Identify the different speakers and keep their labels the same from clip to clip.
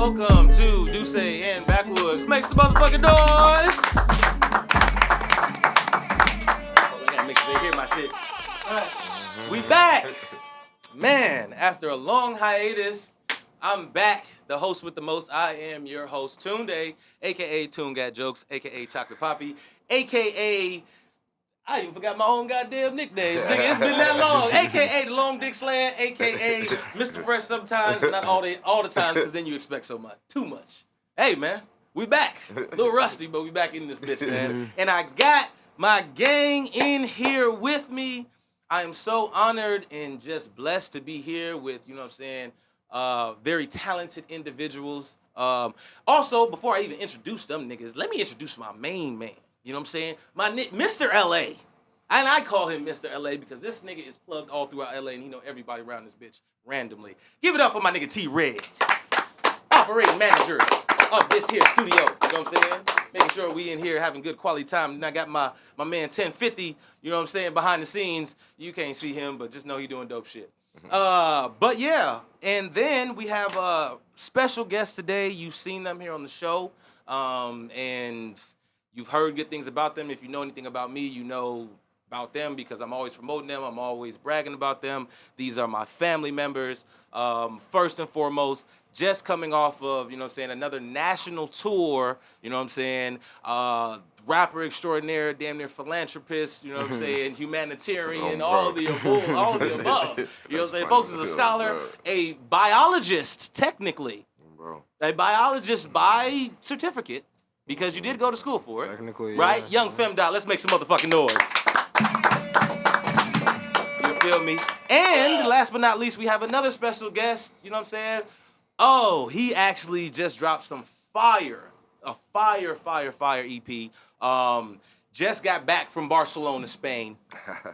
Speaker 1: welcome to Dussé and Backwoods. Make some motherfucking noise. Oh, I gotta make sure they hear my shit. All right. We back. Man, after a long hiatus, I'm back. The host with the most. I am your host, Tunde, a.k.a. TunGotJokes, a.k.a. Chocolate Papí, a.k.a. I even forgot my own goddamn nicknames, nigga. It's been that long. A.k.a. the Long Dick Slam, a.k.a. Mr. Fresh sometimes, but not all the time, because then you expect so much. Too much. Hey, man, we back. A little rusty, but we back in this bitch, man. And I got my gang in here with me. I am so honored and just blessed to be here with, you know what I'm saying, very talented individuals. Also, before I even introduce them niggas, let me introduce my main man. You know what I'm saying? My Mr. LA. And I call him Mr. LA because this nigga is plugged all throughout LA and he know everybody around this bitch randomly. Give it up for my nigga T-Red, operating manager of this here studio. You know what I'm saying? Making sure we in here having good quality time. And I got my man 1050, you know what I'm saying, behind the scenes. You can't see him, but just know he doing dope shit. But yeah, and then we have a special guest today. You've seen them here on the show, and you've heard good things about them. If you know anything about me, you know about them because I'm always promoting them. I'm always bragging about them. These are my family members. First and foremost, just coming off of, you know what I'm saying, another national tour, you know what I'm saying, rapper extraordinaire, damn near philanthropist, you know what I'm saying, humanitarian, all of the above, all of the above. You know what I'm saying? Folks is a scholar, a biologist, technically. A biologist by certificate. Because you did go to school for it. Technically, right? Yeah. Young Femdot, let's make some motherfucking noise. You feel me? And last but not least, we have another special guest, you know what I'm saying? Oh, he actually just dropped some fire EP. Just got back from Barcelona, Spain.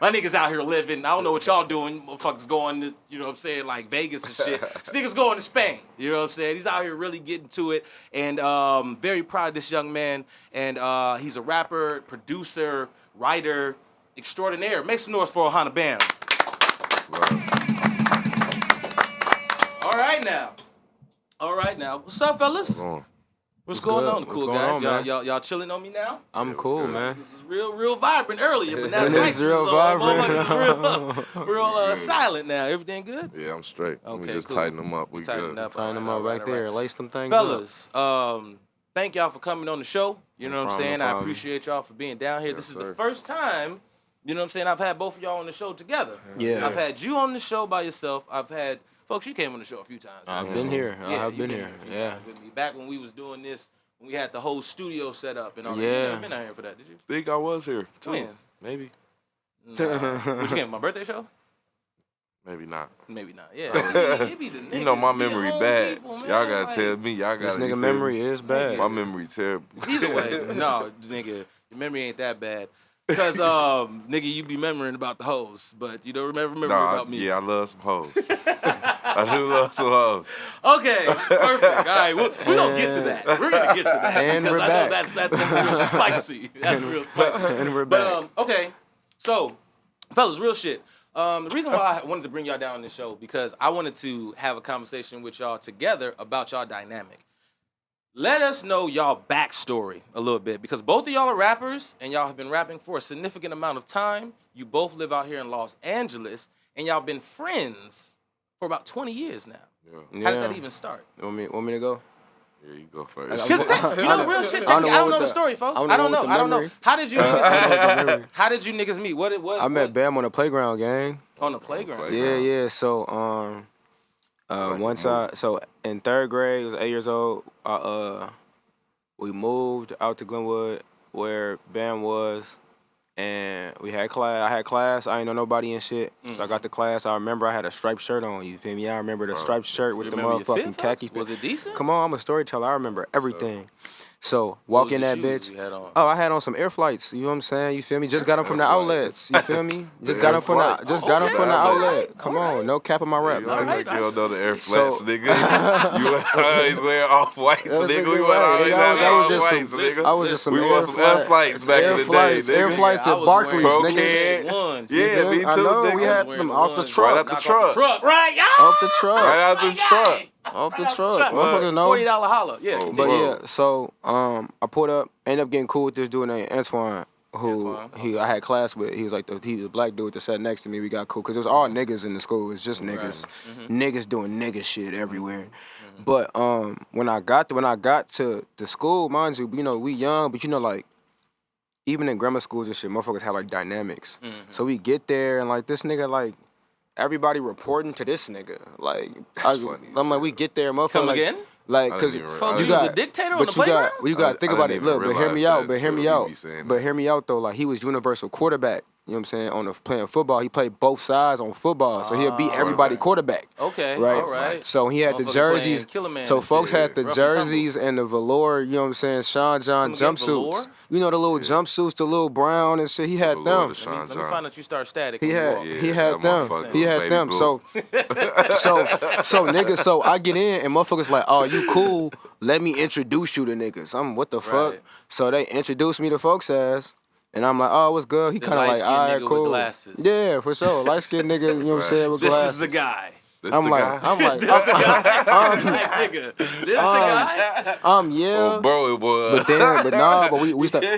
Speaker 1: My niggas out here living. I don't know what y'all doing. Motherfuckers going to, you know what I'm saying, like Vegas and shit. This nigga's going to Spain. You know what I'm saying? He's out here really getting to it. And very proud of this young man. And he's a rapper, producer, writer, extraordinaire. Make some noise for Ohana Bam. All right now. What's up, fellas? What's going on, cool guys? Y'all chilling on me now?
Speaker 2: I'm cool, man.
Speaker 1: This is real vibrant earlier, but now
Speaker 2: it's real vibrant.
Speaker 1: real silent now. Everything good?
Speaker 3: Yeah, I'm straight.
Speaker 1: Okay,
Speaker 3: we just
Speaker 1: cool.
Speaker 3: tighten them up. We
Speaker 1: tighten
Speaker 3: good.
Speaker 2: Tighten them up right there. Lace them things
Speaker 1: Fellas, thank y'all for coming on the show. You know what I'm saying?
Speaker 2: No
Speaker 1: I
Speaker 2: problem.
Speaker 1: appreciate y'all for being down here.
Speaker 3: Yes,
Speaker 1: this is
Speaker 3: sir.
Speaker 1: the first time, you know what I'm saying, I've had both of y'all on the show together.
Speaker 2: Yeah.
Speaker 1: I've had you on the show by yourself. I've had, folks, you came on the show a few times.
Speaker 2: I've been here.
Speaker 1: Yeah,
Speaker 2: I've been here.
Speaker 1: a few
Speaker 2: Yeah.
Speaker 1: times with me. Back when we was doing this, when we had the whole studio set up and all that.
Speaker 2: Yeah.
Speaker 1: You never been out here for that, did you?
Speaker 3: Think I was here too.
Speaker 1: When?
Speaker 3: Maybe.
Speaker 1: Nah. What you came, my birthday show?
Speaker 3: Maybe not.
Speaker 1: Maybe not. Yeah. It be the niggas,
Speaker 3: You know my
Speaker 1: it be the
Speaker 3: memory
Speaker 1: old
Speaker 3: bad.
Speaker 1: people, man.
Speaker 3: Y'all gotta
Speaker 1: Like,
Speaker 3: tell me. Y'all
Speaker 2: This
Speaker 3: gotta.
Speaker 2: nigga memory is bad.
Speaker 3: My memory terrible.
Speaker 1: Either way, no, nigga, your memory ain't that bad. Cause nigga, you be remembering about the hoes, but you don't remember about me.
Speaker 3: Yeah, I love some hoes. I do love some hoes.
Speaker 1: Okay, perfect. All right, we're gonna get to that. We're gonna get to that
Speaker 2: And
Speaker 1: because
Speaker 2: we're
Speaker 1: I know
Speaker 2: back.
Speaker 1: that's real spicy. That's real spicy.
Speaker 2: And we're back.
Speaker 1: But okay, so fellas, real shit. The reason why I wanted to bring y'all down on this show because I wanted to have a conversation with y'all together about y'all dynamic. Let us know y'all backstory a little bit because both of y'all are rappers and y'all have been rapping for a significant amount of time. You both live out here in Los Angeles and y'all been friends for about 20 years now.
Speaker 3: Yeah.
Speaker 1: How did that even start?
Speaker 2: Want me to go?
Speaker 3: Yeah, you go first.
Speaker 1: Because you know real shit. I don't know the story, folks. I don't know. How did you? How did you niggas meet? What?
Speaker 2: I met Bam on the playground, gang.
Speaker 1: On the playground.
Speaker 2: Yeah. So so in third grade, I was 8 years old. We moved out to Glenwood where Bam was, and we had class. I had class. I ain't know nobody and shit. So I got to class. I remember I had a striped shirt on. You feel me? I remember the striped shirt with the motherfucking khaki.
Speaker 1: Was it decent?
Speaker 2: Come on, I'm a storyteller. I remember everything. So walk in that bitch. Oh, I had on some Air Flights. You know what I'm saying? You feel me? Just got them from the outlets. You feel me? Just got them from the outlet. Come on, no cap on my rap.
Speaker 3: You don't know the Air
Speaker 2: So-
Speaker 3: Flats, nigga. You always wear off whites, nigga. We went always off whites, nigga.
Speaker 2: I was just some
Speaker 3: We wore some Air Flights back in the day.
Speaker 2: Air Flights at Barclays, nigga.
Speaker 3: Cokehead.
Speaker 1: ones.
Speaker 3: Yeah, me too.
Speaker 2: I know,
Speaker 3: nigga.
Speaker 2: we had them off the truck.
Speaker 3: Right out the truck.
Speaker 1: Right,
Speaker 2: Off the truck.
Speaker 3: Right out the truck.
Speaker 2: Off the
Speaker 1: Right out the
Speaker 2: truck.
Speaker 1: truck.
Speaker 2: Motherfuckers know.
Speaker 1: $40 holler. Yeah,
Speaker 3: Oh,
Speaker 1: continue.
Speaker 2: But
Speaker 3: Whoa.
Speaker 2: yeah, so I pulled up, ended up getting cool with this dude named Antoine, who I had class with. He was like he was a black dude that sat next to me. We got cool because it was all niggas in the school. It was just niggas, niggas doing nigga shit everywhere. But when I got to the school, mind you, we young, but like even in grammar schools and shit, motherfuckers had like dynamics. So we get there and like this nigga like. Everybody reporting to this nigga. Like, I'm like, we get there, motherfucker.
Speaker 1: Come
Speaker 2: like,
Speaker 1: again?
Speaker 2: Like, cause
Speaker 1: you was a dictator on the playground?
Speaker 2: You got to think about it. Look, but hear me out. But hear me out though. Like, he was universal quarterback. You know what I'm saying? On the playing football, he played both sides on football, so he'll beat everybody quarterback.
Speaker 1: Okay,
Speaker 2: right.
Speaker 1: All right.
Speaker 2: So he had the jerseys. So folks had the jerseys and the velour. You know what I'm saying? Sean John jumpsuits. You know the little jumpsuits, the little brown and shit. He had them.
Speaker 1: Let me find out you start static.
Speaker 2: He had them. He had them. So niggas. So I get in and motherfuckers like, oh, you cool? Let me introduce you to niggas. I'm what the fuck? So they introduced me to folks ass. And I'm like, oh, what's good? He kind of like, all right, cool.
Speaker 1: With glasses.
Speaker 2: Yeah, for sure. Light skinned nigga, you know what I'm saying, with glasses.
Speaker 1: This is the guy.
Speaker 2: I'm like,
Speaker 1: this the guy.
Speaker 2: Yeah.
Speaker 3: Oh, bro, it was.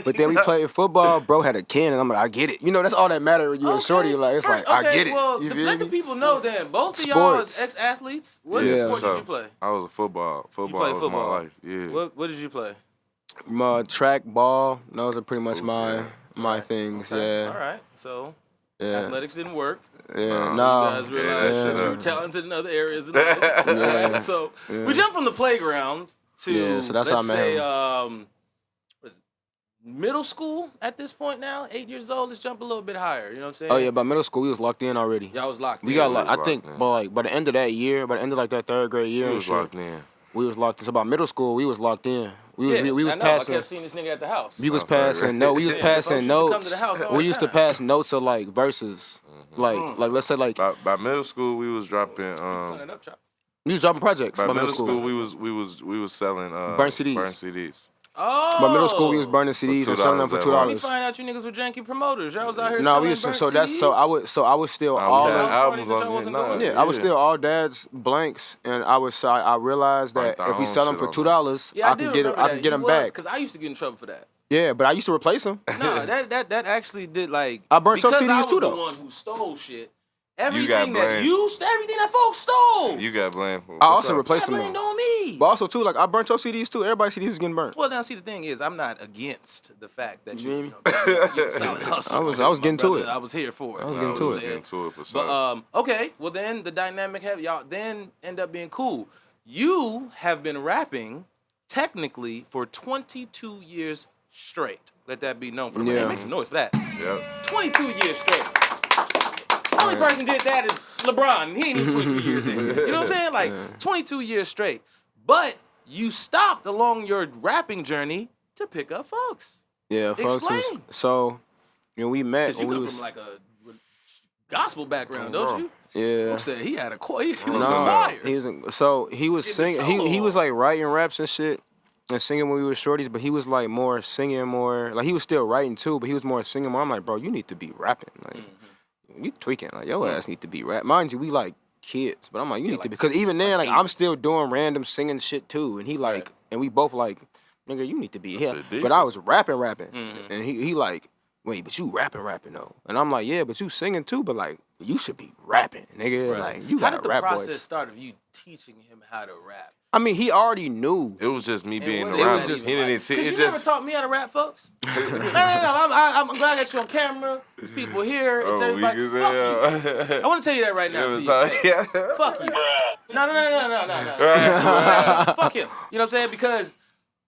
Speaker 2: But then we played football. Bro had a can, and I'm like, I get it. You know, that's all that matters when you and shorty. Like, it's like, I get it.
Speaker 1: Well, let the people know then. Both of y'all is ex-athletes. What sport did you play?
Speaker 3: I was a football. Football was
Speaker 1: football.
Speaker 3: my life. Yeah.
Speaker 1: What did you play?
Speaker 2: Track, ball. Those are pretty much my things.
Speaker 1: Okay.
Speaker 2: Yeah.
Speaker 1: All right. So athletics didn't work.
Speaker 2: Yeah.
Speaker 1: You guys realized that you were talented in other areas. Right? So we jumped from the playground to
Speaker 2: so that's how I met him.
Speaker 1: What is it? Middle school at this point now. 8 years old. Let's jump a little bit higher. You know what I'm saying?
Speaker 2: Oh yeah, by middle school we was locked in already.
Speaker 1: Y'all was locked in.
Speaker 2: We got locked. I think, by the end of that year, by the end of like that third grade year,
Speaker 3: we was locked in.
Speaker 2: We was locked in. So about middle school, we was locked in. We was
Speaker 1: I
Speaker 2: passing.
Speaker 1: I kept seeing this nigga at the house.
Speaker 2: We was passing. No, we was passing notes. We used to pass notes of like verses. Like let's say like
Speaker 3: by middle school we was dropping.
Speaker 2: We was dropping projects.
Speaker 3: By middle school we was selling
Speaker 2: burn CDs.
Speaker 1: Oh.
Speaker 2: By middle school we was burning CDs and selling them for $2.
Speaker 1: Let me find out you niggas were janky promoters. Y'all was out here
Speaker 2: selling
Speaker 1: CDs?
Speaker 2: I was still all
Speaker 3: albums on
Speaker 2: I was still all dad's blanks, and I realized that if we sell them for $2, I could get them back.
Speaker 1: Because I used to get in trouble for that.
Speaker 2: Yeah, but I used to replace them.
Speaker 1: No, that actually did like.
Speaker 2: I burnt your CDs too, though.
Speaker 1: I was the one who stole shit. Everything that folks stole.
Speaker 3: You got blamed for.
Speaker 2: I also replaced them.
Speaker 1: Blamed on me.
Speaker 2: But also too, like I burnt your CDs too. Everybody's CDs was getting burnt.
Speaker 1: Well, now see the thing is, I'm not against the fact that you solid
Speaker 2: I
Speaker 1: hustle.
Speaker 2: was getting to it.
Speaker 1: I was here for it.
Speaker 2: I was getting
Speaker 3: to it for sure.
Speaker 1: But okay, well then the dynamic y'all then end up being cool. You have been rapping technically for 22 years straight. Let that be known for the man. Make some noise for that.
Speaker 3: Yep.
Speaker 1: 22 years straight. The only person did that is LeBron. He ain't even 22 years in. You know what I'm saying? Like 22 years straight. But you stopped along your rapping journey to pick up folks.
Speaker 2: Yeah, folks.
Speaker 1: Explain.
Speaker 2: So, we met.
Speaker 1: You come from like a gospel background, don't you?
Speaker 2: Yeah.
Speaker 1: I'm saying he had a choir. He was a choir.
Speaker 2: He was singing. He was like writing raps and shit. And singing when we were shorties, but he was like more singing more. Like he was still writing too, but he was more singing more. I'm like, bro, you need to be rapping. Like you tweaking. Like your ass need to be rap. Mind you, we like kids, but I'm like, you need to be. Because even then, like I'm still doing random singing shit too. And he like, and we both like, nigga, you need to be here. But I was rapping. And he like, wait, but you rapping though. And I'm like, yeah, but you singing too, but like, you should be rapping, nigga. Right. Like you got a rap voice. How did the process
Speaker 1: start of you teaching him how to rap?
Speaker 2: I mean, he already knew.
Speaker 3: It was just me being around him. He didn't teach.
Speaker 1: You never taught me how to rap, folks. No. I'm glad I got you on camera. There's people here. It's everybody. Fuck you. I want to tell you that right now to you. Fuck you. No. Fuck him. You know what I'm saying? Because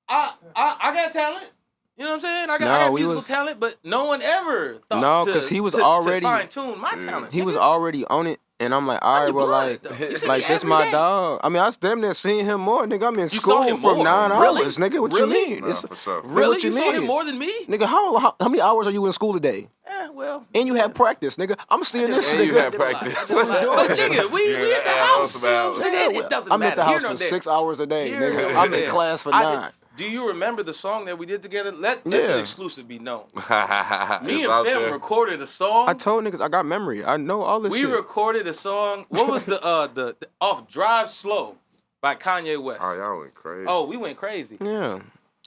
Speaker 1: I got talent. You know what I'm saying? I got musical talent, but no one ever thought
Speaker 2: because he was already
Speaker 1: to fine-tune my talent.
Speaker 2: He was already on it. And I'm like, all right, well, like this my dog. I mean, I was damn near seeing him more, nigga. I'm in school for 9 hours, nigga. What you mean?
Speaker 3: Nah, for sure.
Speaker 1: Really?
Speaker 2: What you
Speaker 1: saw him more than me?
Speaker 2: Nigga, how many hours are you in school today?
Speaker 1: Well.
Speaker 2: And you had practice, nigga. I'm seeing this
Speaker 3: nigga.
Speaker 2: nigga.
Speaker 3: You had practice.
Speaker 1: But nigga, we at the house. You know what I'm saying? It doesn't matter.
Speaker 2: I'm at the house for 6 hours a day, nigga. I'm in class for 9.
Speaker 1: Do you remember the song that we did together? Let the exclusive be known. Me and Fem recorded a song.
Speaker 2: I told niggas I got memory. I know all this shit.
Speaker 1: We recorded a song. What was the off Drive Slow by Kanye West?
Speaker 3: Oh, y'all went crazy.
Speaker 1: Oh, we went crazy.
Speaker 2: Yeah.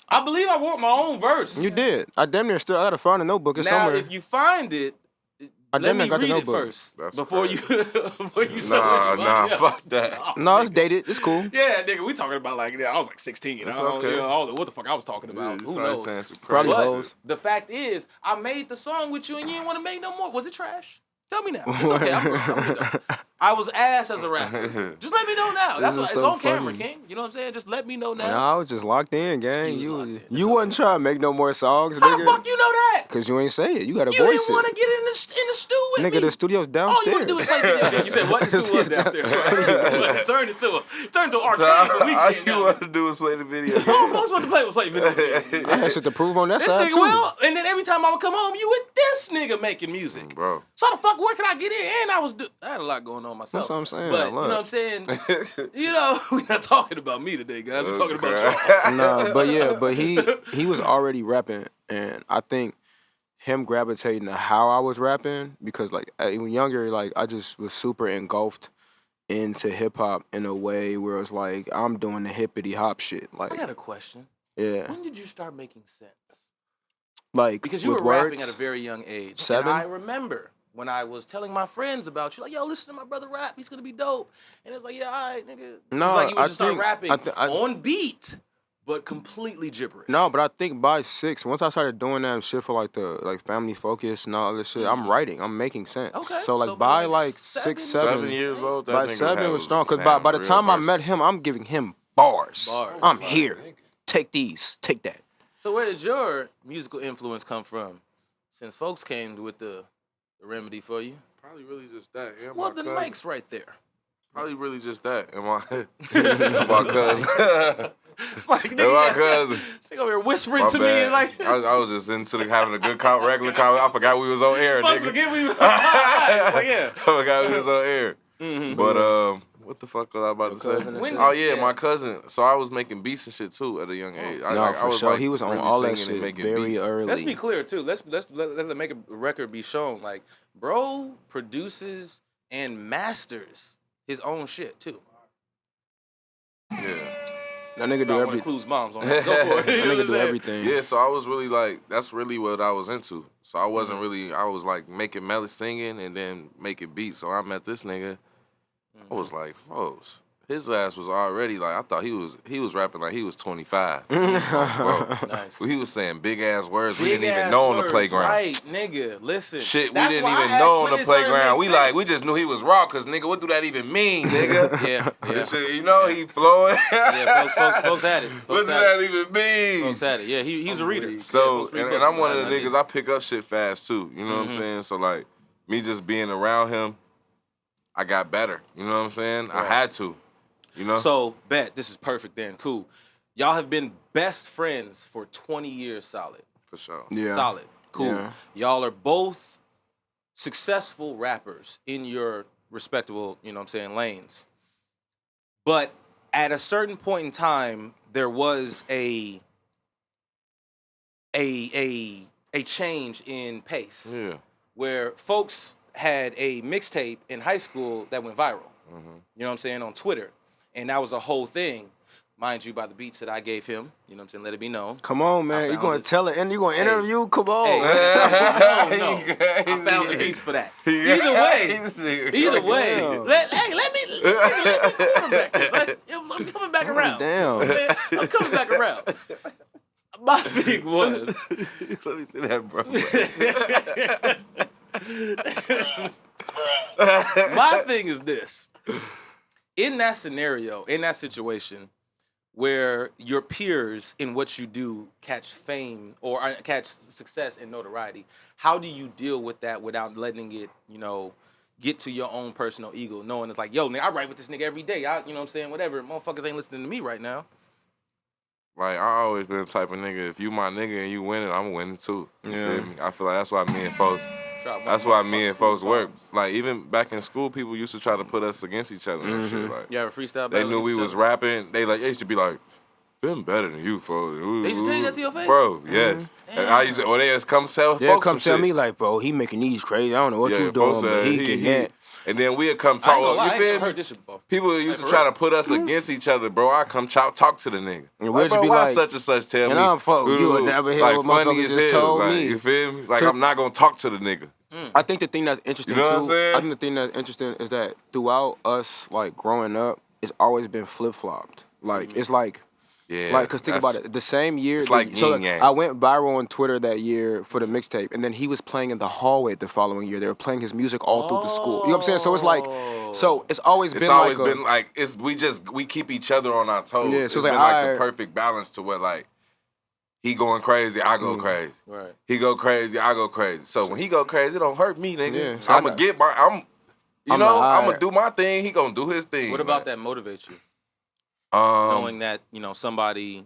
Speaker 1: I believe I wrote my own verse.
Speaker 2: You did. I damn near still. I gotta find a notebook or somewhere.
Speaker 1: Now, if you find it, let me read it first before you show it.
Speaker 3: Nah, fuck that.
Speaker 2: No, it's dated. It's cool.
Speaker 1: Yeah, nigga, we talking about like I was like 16.
Speaker 3: It's
Speaker 1: I don't
Speaker 3: okay.
Speaker 1: know what the fuck I was talking about. Who knows?
Speaker 2: Probably
Speaker 1: But
Speaker 2: hoes.
Speaker 1: the fact is, I made the song with you and you didn't want to make no more. Was it trash? Tell me now. It's okay. I was ass as a rapper. Just let me know now. That's what, it's on camera, King. You know what I'm saying? Just let me know now.
Speaker 2: Nah, I was just locked in, gang. You
Speaker 1: okay.
Speaker 2: wasn't trying to make no more songs, nigga.
Speaker 1: How the fuck you know that?
Speaker 2: Cause you ain't say it. You gotta
Speaker 1: You
Speaker 2: voice
Speaker 1: didn't want to get in the stew with me.
Speaker 2: Nigga, the studio's downstairs.
Speaker 1: All you want to do is play video. You said what? The stew was downstairs. Right? Turn it to an arcade for
Speaker 3: All
Speaker 1: weekend.
Speaker 3: you want to do is play the video.
Speaker 1: All folks want to play video games.
Speaker 2: I had shit to prove on that
Speaker 1: This
Speaker 2: side
Speaker 1: nigga
Speaker 2: too.
Speaker 1: will, and then every time I would come home, you with this nigga making music.
Speaker 3: Bro.
Speaker 1: So how the fuck, where can I get in? And I had a lot going on myself.
Speaker 2: That's what I'm saying.
Speaker 1: But you know what I'm saying? We're not talking about me today, guys. We're talking about y'all.
Speaker 2: Nah, but he was already rapping, and I think him gravitating to how I was rapping, because like when younger, like I just was super engulfed into hip hop in a way where it's like I'm doing the hippity hop shit. Like
Speaker 1: I got a question.
Speaker 2: Yeah.
Speaker 1: When did you start making sense?
Speaker 2: Like
Speaker 1: because you
Speaker 2: with
Speaker 1: were rapping
Speaker 2: words,
Speaker 1: at a very young age.
Speaker 2: 7.
Speaker 1: And I remember when I was telling my friends about you, like, yo, listen to my brother rap. He's gonna be dope. And it was like, yeah, all right, nigga.
Speaker 2: No,
Speaker 1: it's like you would
Speaker 2: I
Speaker 1: just start
Speaker 2: think-
Speaker 1: rapping
Speaker 2: I-
Speaker 1: on beat, but completely gibberish.
Speaker 2: No, but I think by 6, once I started doing that shit for like Family Focus and all this shit, I'm writing, I'm making sense.
Speaker 1: Okay.
Speaker 2: So like
Speaker 1: So
Speaker 2: by
Speaker 1: by
Speaker 2: like
Speaker 1: 7
Speaker 2: 6, 7,
Speaker 3: 7 years old. That
Speaker 2: by
Speaker 3: nigga
Speaker 2: 7 was strong. Cause
Speaker 3: sound
Speaker 2: by the
Speaker 3: real
Speaker 2: time I
Speaker 3: versatile.
Speaker 2: met him, I'm giving him bars.
Speaker 1: Bars.
Speaker 2: I'm
Speaker 1: Bars.
Speaker 2: here. Take these. Take that.
Speaker 1: So where did your musical influence come from? Since folks came with the remedy for you.
Speaker 3: Probably really just that. And
Speaker 1: Well,
Speaker 3: my
Speaker 1: the
Speaker 3: cousin.
Speaker 1: mic's right there.
Speaker 3: Probably really just that. And my cousin.
Speaker 1: It's like,
Speaker 3: And my cousin.
Speaker 1: This nigga over here whispering
Speaker 3: My
Speaker 1: to me
Speaker 3: bad.
Speaker 1: and like.
Speaker 3: I was just into having a good regular conversation. I forgot we was on air,
Speaker 1: Folks
Speaker 3: nigga.
Speaker 1: forget we was like, yeah.
Speaker 3: I forgot we was on air.
Speaker 1: Mm-hmm.
Speaker 3: But what the fuck was I about to say?
Speaker 2: cousin and
Speaker 1: When
Speaker 2: shit.
Speaker 3: Oh yeah, my cousin. So I was making beats and shit too at a young age. I
Speaker 2: No, for
Speaker 3: was
Speaker 2: sure.
Speaker 3: like
Speaker 2: He was on
Speaker 3: really
Speaker 2: all that
Speaker 3: singing and
Speaker 2: shit
Speaker 3: making
Speaker 2: very
Speaker 3: beats.
Speaker 2: early.
Speaker 1: Let's be clear too. Let's make a record be shown. Like, bro produces and masters his own shit too.
Speaker 3: Yeah.
Speaker 2: That nigga
Speaker 1: So
Speaker 2: do
Speaker 1: I want to
Speaker 2: everything.
Speaker 1: include moms on that. Go for it.
Speaker 2: That
Speaker 1: You know what
Speaker 2: nigga
Speaker 1: I'm
Speaker 2: do
Speaker 1: saying?
Speaker 2: everything.
Speaker 3: Yeah, so I was really like, that's really what I was into. So I wasn't
Speaker 1: Mm-hmm.
Speaker 3: really, I was like making melody singing and then making beats. So I met this nigga. I was like, folks, his ass was already like, I thought he was rapping like he was 25. Bro.
Speaker 1: Nice.
Speaker 3: He was saying big ass words we didn't
Speaker 1: Big
Speaker 3: even
Speaker 1: ass
Speaker 3: know on the
Speaker 1: words,
Speaker 3: playground.
Speaker 1: Right, nigga. Listen.
Speaker 3: Shit, we
Speaker 1: That's
Speaker 3: didn't
Speaker 1: why I
Speaker 3: even
Speaker 1: asked
Speaker 3: know on
Speaker 1: when
Speaker 3: the
Speaker 1: it started to
Speaker 3: playground.
Speaker 1: make
Speaker 3: We
Speaker 1: sense.
Speaker 3: just knew he was raw, cause nigga, what do that even mean, nigga?
Speaker 1: Yeah.
Speaker 3: This shit, you know, he flowing.
Speaker 1: Yeah, folks had it.
Speaker 3: What
Speaker 1: Folks
Speaker 3: does
Speaker 1: had
Speaker 3: that
Speaker 1: it.
Speaker 3: even mean?
Speaker 1: Folks had it. Yeah, he's a reader.
Speaker 3: So,
Speaker 1: Yeah, folks read
Speaker 3: and
Speaker 1: books.
Speaker 3: I'm one of the
Speaker 1: I
Speaker 3: niggas,
Speaker 1: did.
Speaker 3: I pick up shit fast too. You know what I'm saying? So, like, me just being around him, I got better. You know what I'm saying? I had to. You know?
Speaker 1: So, bet. This is perfect then. Cool. Y'all have been best friends for 20 years solid.
Speaker 3: For sure.
Speaker 2: Yeah.
Speaker 1: Solid. Cool.
Speaker 2: Yeah.
Speaker 1: Y'all are both successful rappers in your respectable, you know what I'm saying, lanes. But at a certain point in time, there was a change in pace.
Speaker 3: Yeah.
Speaker 1: Where folks had a mixtape in high school that went viral.
Speaker 3: Mm-hmm.
Speaker 1: You know what I'm saying, on Twitter. And that was a whole thing, mind you, by the beats that I gave him. You know what I'm saying, let it be known.
Speaker 2: Come on, man. You
Speaker 1: found
Speaker 2: gonna
Speaker 1: it.
Speaker 2: tell it and you gonna interview? Come on.
Speaker 1: Hey, no. I found the beats for that. Either way,
Speaker 2: Damn.
Speaker 1: let me quarterback this. I'm coming back around.
Speaker 2: Damn.
Speaker 1: I'm coming back around. My thing was,
Speaker 3: Let me see that, bro.
Speaker 1: my thing is this. In that scenario, in that situation, where your peers in what you do catch fame or catch success and notoriety, how do you deal with that without letting it, get to your own personal ego, knowing it's like, yo, nigga, I write with this nigga every day. You know what I'm saying? Whatever. Motherfuckers ain't listening to me right now.
Speaker 3: Like, I always been the type of nigga, if you my nigga and you winning, I'm winning too. You feel me? I feel like that's why me and folks work. Like, even back in school, people used to try to put us against each other and shit. Like,
Speaker 1: You have a freestyle
Speaker 3: they
Speaker 1: battle
Speaker 3: knew
Speaker 1: with
Speaker 3: we
Speaker 1: each
Speaker 3: was
Speaker 1: other?
Speaker 3: rapping. They used to be like, Fem better than you, folks.
Speaker 1: They used to tell you that to your face?
Speaker 3: Bro, yes. And I used to, or they just come tell folks
Speaker 2: come
Speaker 3: some
Speaker 2: tell
Speaker 3: shit.
Speaker 2: me like, bro, he making these crazy. I don't know what you
Speaker 3: folks
Speaker 2: doing, but he getting that.
Speaker 3: And then we'd come
Speaker 1: I ain't
Speaker 3: talk.
Speaker 1: gonna lie,
Speaker 3: You
Speaker 1: I
Speaker 3: feel
Speaker 1: ain't
Speaker 3: me?
Speaker 1: heard this shit before.
Speaker 3: People used to try to put us against each other, bro. I come talk to the nigga.
Speaker 2: And
Speaker 3: Like,
Speaker 2: we'll
Speaker 3: bro,
Speaker 2: be
Speaker 3: why
Speaker 2: like,
Speaker 3: such and such tell me?
Speaker 2: and I'm fuck, you would never hear
Speaker 3: like,
Speaker 2: what
Speaker 3: funny
Speaker 2: motherfuckers
Speaker 3: as
Speaker 2: just
Speaker 3: hell.
Speaker 2: told
Speaker 3: Like,
Speaker 2: me.
Speaker 3: you feel me? Like,
Speaker 2: So-
Speaker 3: I'm not gonna talk to the nigga.
Speaker 2: I think the thing that's interesting
Speaker 3: You know what I'm
Speaker 2: too.
Speaker 3: saying?
Speaker 2: I think the thing that's interesting is that throughout us like growing up, it's always been flip flopped. Like it's like,
Speaker 3: Yeah.
Speaker 2: like, cause think about it. The same year,
Speaker 3: It's like
Speaker 2: so
Speaker 3: yin yang.
Speaker 2: I went viral on Twitter that year for the mixtape, and then he was playing in the hallway the following year. They were playing his music all through the school. You know what I'm saying? So it's like, so it's always
Speaker 3: It's
Speaker 2: been
Speaker 3: always
Speaker 2: like
Speaker 3: been like we keep each other on our toes.
Speaker 2: Yeah, so
Speaker 3: it's
Speaker 2: it's
Speaker 3: been
Speaker 2: like,
Speaker 3: like the perfect balance to where like he going crazy, I go crazy.
Speaker 1: Right.
Speaker 3: He go crazy, I go crazy. So when he go crazy, it don't hurt me, nigga.
Speaker 2: Yeah, so
Speaker 3: I'm gonna get my I'm gonna
Speaker 2: alright.
Speaker 3: do my thing. He gonna do his thing.
Speaker 1: What about that motivates you?
Speaker 3: that?
Speaker 1: Knowing that, somebody.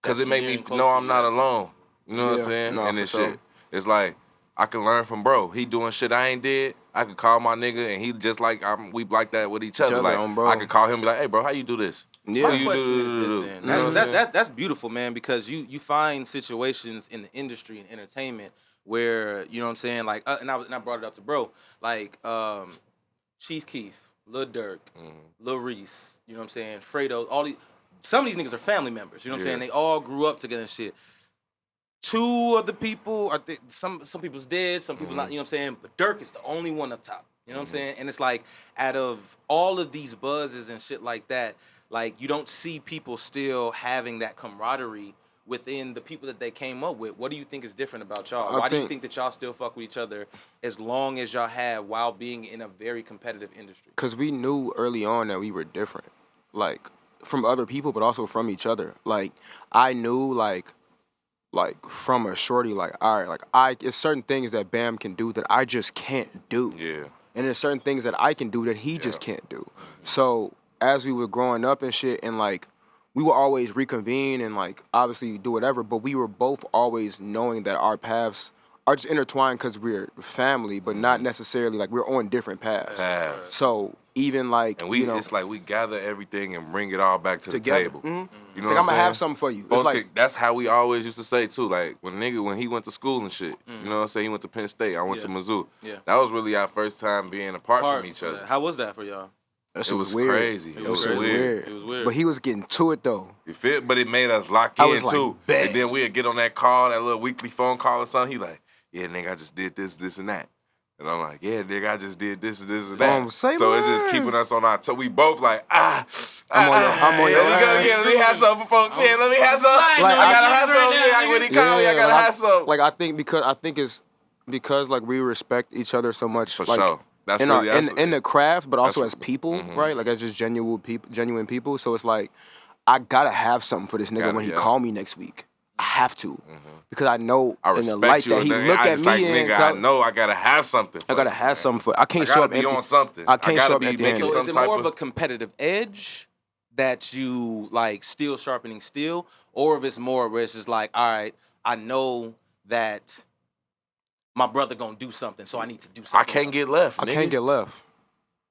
Speaker 3: Because it
Speaker 1: that's
Speaker 3: make
Speaker 1: near
Speaker 3: me
Speaker 1: and close
Speaker 3: know
Speaker 1: to
Speaker 3: I'm
Speaker 1: you
Speaker 3: not
Speaker 1: that-
Speaker 3: alone. You know what I'm
Speaker 2: Yeah,
Speaker 3: saying?
Speaker 2: no,
Speaker 3: And
Speaker 2: for
Speaker 3: this
Speaker 2: sure.
Speaker 3: shit, it's like I can learn from bro. He doing shit I ain't did. I could call my nigga and he just like we like that with each other.
Speaker 2: other
Speaker 3: Like
Speaker 2: on bro.
Speaker 3: I could call him and be like, hey bro, how you do this?
Speaker 2: Yeah.
Speaker 1: My
Speaker 3: you
Speaker 1: question is
Speaker 3: do-
Speaker 1: this
Speaker 3: do-
Speaker 1: then.
Speaker 3: you know what I'm saying?
Speaker 1: That's beautiful, man, because you find situations in the industry and entertainment where, you know what I'm saying, like, and I brought it up to bro, like Chief Keef, Lil Durk, Lil Reese, you know what I'm saying, Fredo, some of these niggas are family members, you know what I'm saying? They all grew up together and shit. Two of the people, I think some people's dead, some people not, you know what I'm saying? But Durk is the only one up top. You know what I'm saying? And it's like, out of all of these buzzes and shit like that, like, you don't see people still having that camaraderie within the people that they came up with. What do you think is different about y'all? Why do you think that y'all still fuck with each other as long as y'all have while being in a very competitive industry?
Speaker 2: Because we knew early on that we were different, like from other people, but also from each other. Like I knew, like from a shorty, like all right, like there's certain things that Bam can do that I just can't do.
Speaker 3: Yeah.
Speaker 2: And there's certain things that I can do that he just can't do. So as we were growing up and shit, and like we would always reconvene and like obviously do whatever, but we were both always knowing that our paths are just intertwined because we're family, but not necessarily like we're on different paths. So even like,
Speaker 3: And we,
Speaker 2: you know,
Speaker 3: it's like we gather everything and bring it all back to
Speaker 2: together.
Speaker 3: the table. You know
Speaker 2: like
Speaker 3: what
Speaker 2: I'm
Speaker 3: I'm
Speaker 2: gonna have
Speaker 3: saying?
Speaker 2: something for you.
Speaker 3: Folks
Speaker 2: It's like
Speaker 3: that's how we always used to say too. Like when he went to school and shit. You know what I'm saying? He went to Penn State. I went to Mizzou.
Speaker 1: Yeah.
Speaker 3: That was really our first time being apart from each other.
Speaker 1: How was that for y'all?
Speaker 2: that shit
Speaker 3: It was
Speaker 2: weird.
Speaker 3: crazy. It was weird.
Speaker 1: It was weird.
Speaker 2: But he was getting to it though.
Speaker 3: You feel? But it made us lock
Speaker 2: I
Speaker 3: in
Speaker 2: was like,
Speaker 3: too.
Speaker 2: bet.
Speaker 3: And then we'd get on that call, that little weekly phone call or something. He like, yeah, nigga, I just did this, and that. And I'm like, yeah, nigga, I just did this, and that.
Speaker 2: Say
Speaker 3: So it's just
Speaker 2: less.
Speaker 3: keeping us on our toes. We both like,
Speaker 2: I'm on your
Speaker 3: Let me go,
Speaker 2: ass.
Speaker 3: yeah, let me have some for folks. Yeah, let me have some.
Speaker 2: Like,
Speaker 3: I gotta have some. Yeah, when he call me, I gotta have some.
Speaker 2: Like I think it's because like we respect each other so much.
Speaker 3: For
Speaker 2: like,
Speaker 3: sure. That's
Speaker 2: in
Speaker 3: really
Speaker 2: in the craft, but also
Speaker 3: that's-
Speaker 2: as people, right? Like as just genuine people. So it's like I gotta have something for this nigga
Speaker 3: Gotta,
Speaker 2: when he
Speaker 3: yeah.
Speaker 2: call me next week. I have to because I know
Speaker 3: I
Speaker 2: in the
Speaker 3: respect
Speaker 2: light
Speaker 3: you.
Speaker 2: that he
Speaker 3: and
Speaker 2: look
Speaker 3: I
Speaker 2: at
Speaker 3: just
Speaker 2: me
Speaker 3: like,
Speaker 2: in.
Speaker 3: nigga, I know I gotta have something.
Speaker 2: I gotta have something for. I can't
Speaker 3: I
Speaker 2: show
Speaker 3: gotta
Speaker 2: up
Speaker 3: be
Speaker 2: empty.
Speaker 3: on something.
Speaker 2: I can't
Speaker 3: gotta
Speaker 2: show up
Speaker 3: be
Speaker 2: empty
Speaker 3: making
Speaker 2: handed.
Speaker 1: So
Speaker 3: some
Speaker 1: is it
Speaker 3: type
Speaker 1: more of a competitive edge that you like still sharpening steel, or if it's more where it's just like, all right, I know that my brother gonna do something, so I need to do something.
Speaker 3: I can't
Speaker 1: else.
Speaker 3: get left.
Speaker 2: I
Speaker 3: nigga.
Speaker 2: can't get left.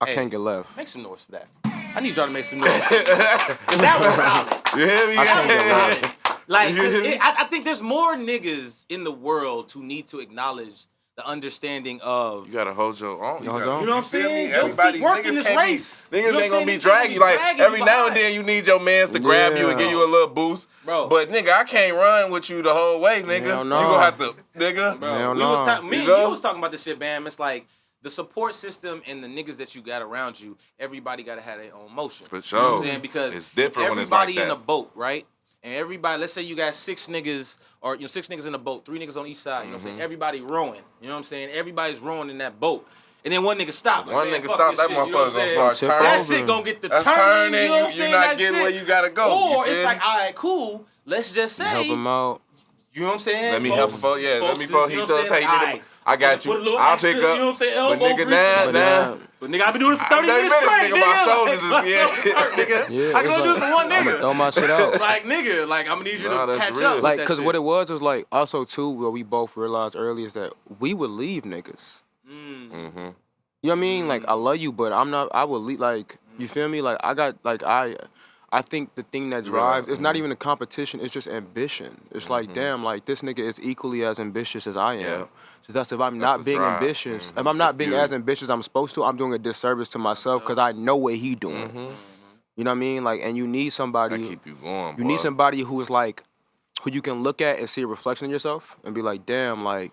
Speaker 2: I
Speaker 1: Hey,
Speaker 2: can't get left.
Speaker 1: Make some noise for that. I need y'all to make some noise. 'Cause that was solid.
Speaker 3: You hear me?
Speaker 2: I can't get
Speaker 3: Yeah.
Speaker 2: left.
Speaker 1: Like, 'cause I think there's more niggas in the world who need to acknowledge the understanding of.
Speaker 3: You gotta hold your own.
Speaker 2: Hold on.
Speaker 1: You know what I'm
Speaker 3: feel me?
Speaker 1: saying? Your
Speaker 3: Everybody's
Speaker 1: feet work in
Speaker 3: niggas
Speaker 1: this
Speaker 3: can't
Speaker 1: race.
Speaker 3: be.
Speaker 1: You know
Speaker 3: Niggas
Speaker 1: what
Speaker 3: ain't
Speaker 1: I'm
Speaker 3: gonna be
Speaker 1: saying? Niggas
Speaker 3: dragging you. Like
Speaker 1: dragging you
Speaker 3: every now and
Speaker 1: behind.
Speaker 3: then, you need your mans to grab you and give you a little boost.
Speaker 1: Bro.
Speaker 3: But nigga, I can't run with you the whole way, nigga.
Speaker 2: Hell
Speaker 3: You
Speaker 2: no.
Speaker 3: gonna have to, nigga.
Speaker 1: Bro,
Speaker 2: Hell
Speaker 1: me
Speaker 2: no.
Speaker 1: and
Speaker 3: You
Speaker 1: you
Speaker 3: know?
Speaker 1: was talking about this shit, Bam. It's like the support system and the niggas that you got around you, everybody gotta have their own motion.
Speaker 3: For
Speaker 1: You know what I'm
Speaker 3: sure.
Speaker 1: saying? Because
Speaker 3: It's different when it's like
Speaker 1: everybody in
Speaker 3: that.
Speaker 1: a boat, right? And everybody, let's say you got 6 niggas, or 6 niggas in a boat, 3 niggas on each side. You know what I'm saying? Everybody rowing. You know what I'm saying? Everybody's rowing in that boat. And then one nigga stop. Like,
Speaker 3: One
Speaker 1: man,
Speaker 3: nthat
Speaker 1: fuck
Speaker 3: stop,
Speaker 1: this
Speaker 3: that
Speaker 1: shit, you know what I'm
Speaker 3: motherfucker's gonna
Speaker 1: saying?
Speaker 3: start
Speaker 2: Tip
Speaker 3: turning.
Speaker 1: That
Speaker 2: over.
Speaker 1: shit gonna get the
Speaker 3: That's
Speaker 1: turning.
Speaker 3: turning.
Speaker 1: You know what I'm
Speaker 3: You're
Speaker 1: saying?
Speaker 3: not
Speaker 1: That
Speaker 3: getting
Speaker 1: shit.
Speaker 3: where you gotta go. You
Speaker 1: Or it's
Speaker 3: feel
Speaker 1: like,
Speaker 3: me?
Speaker 1: all right, cool. Let's just say,
Speaker 2: Help him out.
Speaker 1: you know what I'm saying?
Speaker 3: Let me
Speaker 1: Folks-
Speaker 3: help him. Yeah, let
Speaker 1: folks
Speaker 3: me
Speaker 1: is,
Speaker 3: folks.
Speaker 1: you
Speaker 3: He
Speaker 1: know
Speaker 3: told
Speaker 1: what I'm saying?
Speaker 3: you,
Speaker 1: Alright.
Speaker 3: I got
Speaker 1: Put a
Speaker 3: you.
Speaker 1: little
Speaker 3: I'll
Speaker 1: extra,
Speaker 3: pick
Speaker 1: you
Speaker 3: up.
Speaker 1: know what I'm saying?
Speaker 3: But
Speaker 1: Elbow
Speaker 3: nigga,
Speaker 1: grease.
Speaker 3: nah.
Speaker 1: But nigga, I been doing it for 30
Speaker 3: 30
Speaker 1: minutes straight,
Speaker 3: minutes, nigga. My shoulders is-
Speaker 1: Like,
Speaker 3: yeah.
Speaker 1: my shoulders hurt, nigga.
Speaker 2: Yeah,
Speaker 1: I can only do it for one
Speaker 2: I'm
Speaker 1: nigga.
Speaker 2: gonna throw my shit out.
Speaker 1: Like, nigga, like, I'm gonna need you
Speaker 3: Nah,
Speaker 1: to
Speaker 3: that's
Speaker 1: catch
Speaker 3: real.
Speaker 1: up.
Speaker 2: Like,
Speaker 1: with
Speaker 2: cause
Speaker 1: that
Speaker 2: what
Speaker 1: shit.
Speaker 2: it was like also too, what we both realized early is that we would leave niggas.
Speaker 3: Mm-hmm.
Speaker 2: You know what I mean? Like, I love you, but I'm not. I would leave. Like, you feel me? Like, I got like I I think the thing that drives it's not even a competition. It's just ambition. It's like, damn, like this nigga is equally as ambitious as I am.
Speaker 3: Yeah.
Speaker 2: So that's if I'm not being ambitious. If I'm not being as ambitious as I'm supposed to, I'm doing a disservice to myself because I know what he doing. You know what I mean? Like, and you need somebody.
Speaker 3: That keep you going.
Speaker 2: You need somebody who's like, who you can look at and see a reflection in yourself and be like, damn, like.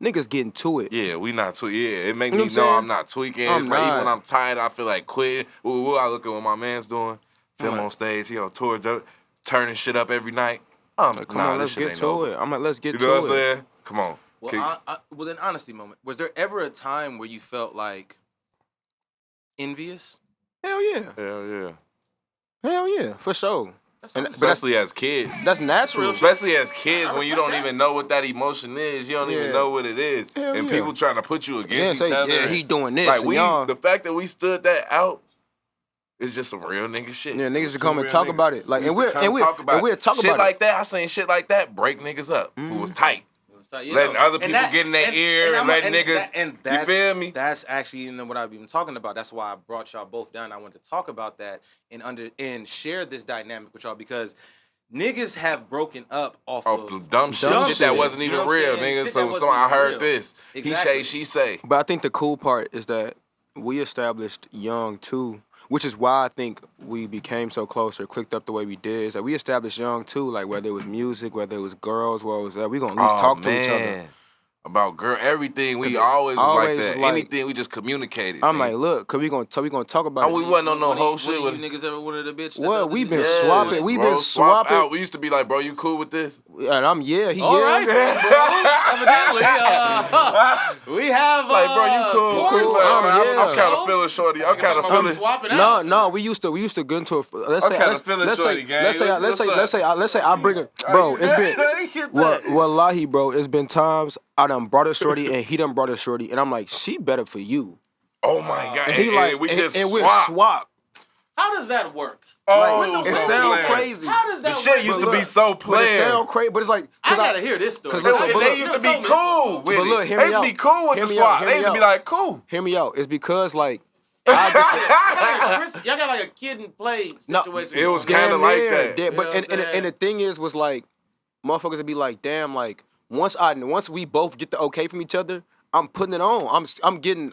Speaker 2: Niggas getting to it.
Speaker 3: Yeah, we not tweaking. Yeah, it make me know I'm not tweaking. It's like even when I'm tired, I feel like quitting. I look at what my man's doing. Film on stage, he on tour, turning shit up every night.
Speaker 2: Come on, let's get to it. I'm like, let's get to it.
Speaker 3: You know what I'm saying? Come on.
Speaker 1: Well, an honesty moment. Was there ever a time where you felt like envious?
Speaker 2: Hell yeah.
Speaker 3: Hell yeah.
Speaker 2: Hell yeah, for sure.
Speaker 3: Especially as kids.
Speaker 2: That's natural.
Speaker 3: Especially as kids when you don't even know what that emotion is. You don't even know what it is. And people trying to put you against each other.
Speaker 2: Yeah, he doing this.
Speaker 3: Like the fact that we stood that out is just some real nigga shit.
Speaker 2: Yeah, niggas should come and talk about it. Like, and we'll talk about
Speaker 3: shit like that. I seen shit like that break niggas up who was tight. Letting other people get in their ear and letting niggas, you feel me?
Speaker 1: That's actually what I've been talking about. That's why I brought y'all both down. I wanted to talk about that and share this dynamic with y'all because niggas have broken up off of
Speaker 3: the dumb shit that wasn't even real, niggas. So I heard this. Exactly. He say, she say.
Speaker 2: But I think the cool part is that we established young too, which is why I think we became so close or clicked up the way we did. Is that we established young too, like whether it was music, whether it was girls, what was that? We gonna at least talk to each other.
Speaker 3: About everything we always was like that. Like, anything we just communicated.
Speaker 2: I'm like, look, cause we gonna talk about it.
Speaker 3: We wasn't on no whole shit.
Speaker 1: You niggas ever wanted a bitch?
Speaker 2: Well, we been swapping. We been swapping.
Speaker 3: Out. We used to be like, bro, you cool with this?
Speaker 2: And I'm
Speaker 1: All right, evidently, we have
Speaker 3: like, bro, you cool? I'm kind of feeling shorty. I'm kind of feeling
Speaker 1: swapping out.
Speaker 2: No, we used to get into a. Let's say I bring it, bro. It's been wallahi, bro. It's been times I done brought a shorty and he done brought a shorty and I'm like, she better for you.
Speaker 3: Oh my god!
Speaker 2: And he like, we just swap.
Speaker 1: How does that work?
Speaker 2: Oh, it sounds crazy.
Speaker 1: How does that
Speaker 3: work? The shit used to be so plain.
Speaker 2: It sound crazy, but it's like
Speaker 1: I gotta hear this story.
Speaker 3: They used to be cool with it. They used to be cool with the swap. They used to be like, cool.
Speaker 2: Hear me out. It's because like.
Speaker 1: Y'all got like a kid and play situation.
Speaker 3: It was kind of like that.
Speaker 2: Yeah, but and the thing was like, motherfuckers would be like, damn, like once we both get the okay from each other, I'm putting it on. I'm getting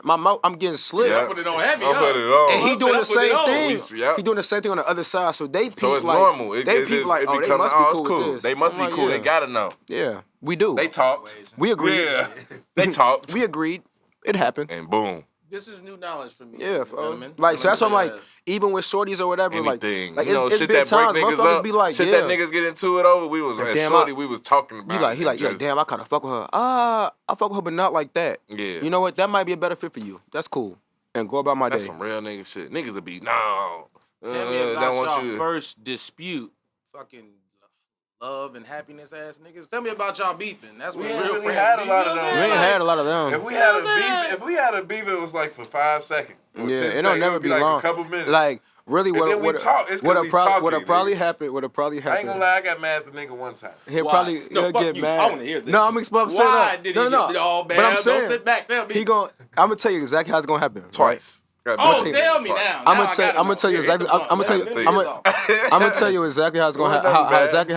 Speaker 2: slick.
Speaker 1: I put it on heavy.
Speaker 3: I put it on.
Speaker 2: And he doing the same thing. He doing the same thing on the other side. So they peep
Speaker 3: so it's
Speaker 2: like
Speaker 3: normal.
Speaker 2: They peep like, oh, they must be cool with this.
Speaker 3: They must be cool. They gotta know.
Speaker 2: Yeah, we do.
Speaker 3: They talked.
Speaker 2: We agreed.
Speaker 3: Yeah. They talked.
Speaker 2: We agreed. It happened.
Speaker 3: And boom.
Speaker 1: This is new knowledge for me.
Speaker 2: Yeah, like so that's why I'm like, even with shorties or whatever,
Speaker 3: anything.
Speaker 2: like
Speaker 3: you know,
Speaker 2: it's
Speaker 3: shit
Speaker 2: been
Speaker 3: that
Speaker 2: times
Speaker 3: break niggas up,
Speaker 2: be like,
Speaker 3: shit that niggas get into it over. We was like, shorty, we was talking about.
Speaker 2: He like, damn, I kind of fuck with her. I fuck with her, but not like that.
Speaker 3: Yeah.
Speaker 2: You know what? That might be a better fit for you. That's cool. And go about my day.
Speaker 3: That's some real nigga shit. Niggas would be no.
Speaker 1: Tell me about y'all first dispute. Fucking love and happiness ass niggas. Tell me about y'all beefing. That's what real friends
Speaker 3: had a lot of them.
Speaker 2: We ain't had a lot of them.
Speaker 3: If we had a beef, it was like for 5 seconds.
Speaker 2: Yeah, it don't never be
Speaker 3: like
Speaker 2: long.
Speaker 3: A couple minutes.
Speaker 2: Like really, what probably happened?
Speaker 3: I ain't gonna lie, I got mad at the nigga one time.
Speaker 2: He'll probably get mad.
Speaker 1: I want to hear this.
Speaker 2: No, I'm explaining.
Speaker 1: Why did he get all bad?
Speaker 2: But I'm saying,
Speaker 1: don't sit back. Tell me.
Speaker 2: I'm gonna tell you exactly how it's gonna happen.
Speaker 3: Twice.
Speaker 1: Tell me now.
Speaker 2: I'm gonna tell you exactly. I'm gonna tell you exactly how it's gonna happen. How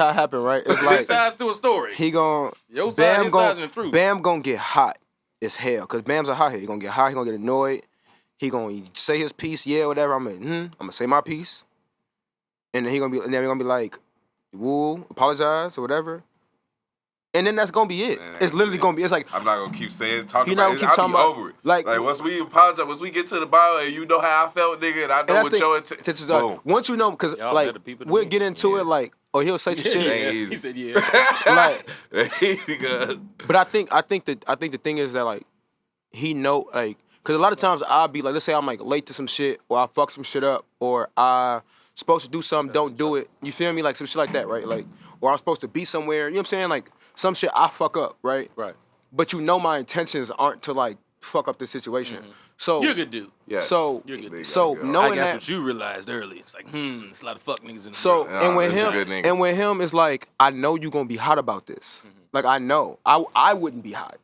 Speaker 2: it happened. Right? It's like
Speaker 1: sides to a story.
Speaker 2: He gonna Bam gonna get hot as hell because Bam's a hothead. He gonna get hot. He gonna get annoyed. He gonna say his piece. Yeah, whatever. I'm gonna say my piece, and then he gonna be like, woo, apologize or whatever. And then that's gonna be it. It's literally gonna be. It's like
Speaker 3: I'm not gonna keep talking
Speaker 2: about it. I'll be
Speaker 3: over it. Like once we apologize, once we get to the bottom, and you know how I felt, nigga, and I know what your intentions are.
Speaker 2: Once you know, because like we'll get into it, like he'll say some shit.
Speaker 1: He said yeah.
Speaker 2: Like, but I think the thing is that like he know like because a lot of times I'll be like, let's say I'm like late to some shit or I fuck some shit up or I supposed to do something, don't do it. You feel me? Like some shit like that, right? Like or I'm supposed to be somewhere. You know what I'm saying? Like. Some shit I fuck up, right?
Speaker 1: Right.
Speaker 2: But you know my intentions aren't to like fuck up the situation. Mm-hmm. So
Speaker 1: you're a good dude.
Speaker 3: Yes.
Speaker 2: So
Speaker 1: you're a good dude.
Speaker 2: So knowing
Speaker 1: I guess
Speaker 2: that,
Speaker 1: what you realized early. It's like, it's a lot of fuck niggas in the
Speaker 2: so
Speaker 1: world.
Speaker 2: and with him it's like I know you gonna be hot about this. Mm-hmm. Like I know I wouldn't be hot,